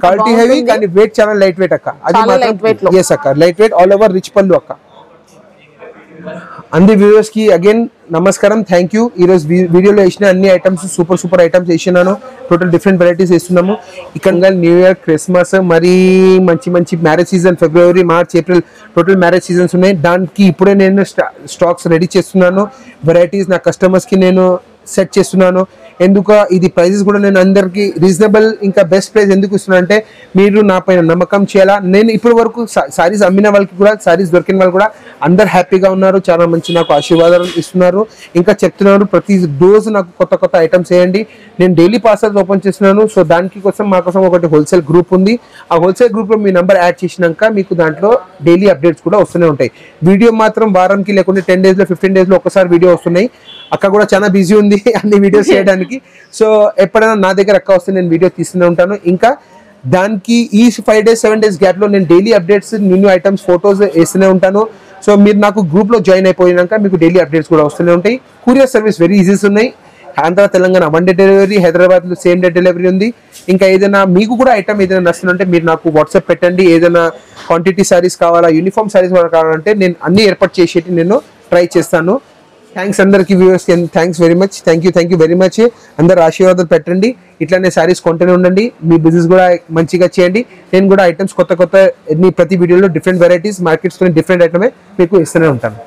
క్వాలిటీ హెవీ కానీ వెయిట్ చాలా లైట్ వెయిట్ అక్క. అది మాత్రం ఎస్ అక్క, light wait, all over rich pallu అక్క. అంది వ్యూవర్స్ కి అగైన్ నమస్కారం, థ్యాంక్ యూ. ఈ రోజు వీడియోలో వేసిన అన్ని ఐటమ్స్ సూపర్ ఐటమ్స్ వేసినాను. టోటల్ డిఫరెంట్ వెరైటీస్ వేస్తున్నాము. ఇక్కడ న్యూ ఇయర్, క్రిస్మస్, మరి మంచి marriage season, February, March, April total marriage seasons ఉన్నాయి. దానికి ఇప్పుడే నేను స్టాక్స్ రెడీ చేస్తున్నాను. వెరైటీస్ నా కస్టమర్స్ కి నేను సెట్ చేస్తున్నాను. ఎందుకు ఇది ప్రైజెస్ కూడా నేను అందరికి రీజనబుల్ ఇంకా బెస్ట్ ప్రైస్ ఎందుకు ఇస్తున్నాను అంటే మీరు నా పైన నమ్మకం చేయాలా. నేను ఇప్పటి వరకు సారీస్ అమ్మిన వాళ్ళకి కూడా, సారీస్ దొరికిన వాళ్ళు కూడా అందరు హ్యాపీగా ఉన్నారు, చాలా మంచి నాకు ఆశీర్వాదాలు ఇస్తున్నారు. ఇంకా చెప్తున్నారు ప్రతి రోజు నాకు కొత్త ఐటమ్స్ వేయండి. నేను డైలీ పార్సల్స్ ఓపెన్ చేస్తున్నాను. సో దానికి కోసం మా కోసం ఒకటి హోల్సేల్ గ్రూప్ ఉంది. ఆ హోల్సేల్ గ్రూప్ లో మీ నెంబర్ యాడ్ చేసినాక మీకు దాంట్లో డైలీ అప్డేట్స్ కూడా వస్తూనే ఉంటాయి. వీడియో మాత్రం వారానికి లేకుంటే 10 days లో 15 days లో ఒకసారి వీడియో వస్తున్నాయి. అక్క కూడా చాలా బిజీ ఉంది అన్ని వీడియోస్ చేయడానికి. సో ఎప్పుడైనా నా దగ్గర అక్క వస్తే నేను వీడియో తీస్తూనే ఉంటాను. ఇంకా దానికి ఈ 5 days 7 days గ్యాప్ లో నేను daily updates, new items, photos వేస్తూనే ఉంటాను. సో మీరు నాకు గ్రూప్ లో జాయిన్ అయిపోయినాక మీకు డైలీ అప్డేట్స్ కూడా వస్తూనే ఉంటాయి. కొరియర్ సర్వీస్ వెరీ ఈజీస్ ఉన్నాయి. ఆంధ్ర, తెలంగాణ 1 day డెలివరీ, హైదరాబాద్ లో సేమ్ డే డెలివరీ ఉంది. ఇంకా ఏదైనా మీకు కూడా ఐటమ్ ఏదైనా నచ్చుతుంటే మీరు నాకు వాట్సాప్ పెట్టండి. ఏదైనా క్వాంటిటీ సారీస్ కావాలా, యూనిఫామ్ సారీస్ కావాలంటే నేను అన్ని ఏర్పాటు చేసేటి నేను ట్రై చేస్తాను. థ్యాంక్స్ అందరికి వ్యూవర్స్ కి thanks very much. Thank you very much. అందరు ఆశీర్వాదాలు పెట్టండి, ఇట్లానే సారీస్ కొంటూనే ఉండండి, మీ బిజినెస్ కూడా మంచిగా చేయండి. నేను కూడా ఐటమ్స్ కొత్త ప్రతి వీడియోలో డిఫరెంట్ వెరైటీస్ మార్కెట్స్ డిఫరెంట్ ఐటమే మీకు ఇస్తూనే ఉంటాను.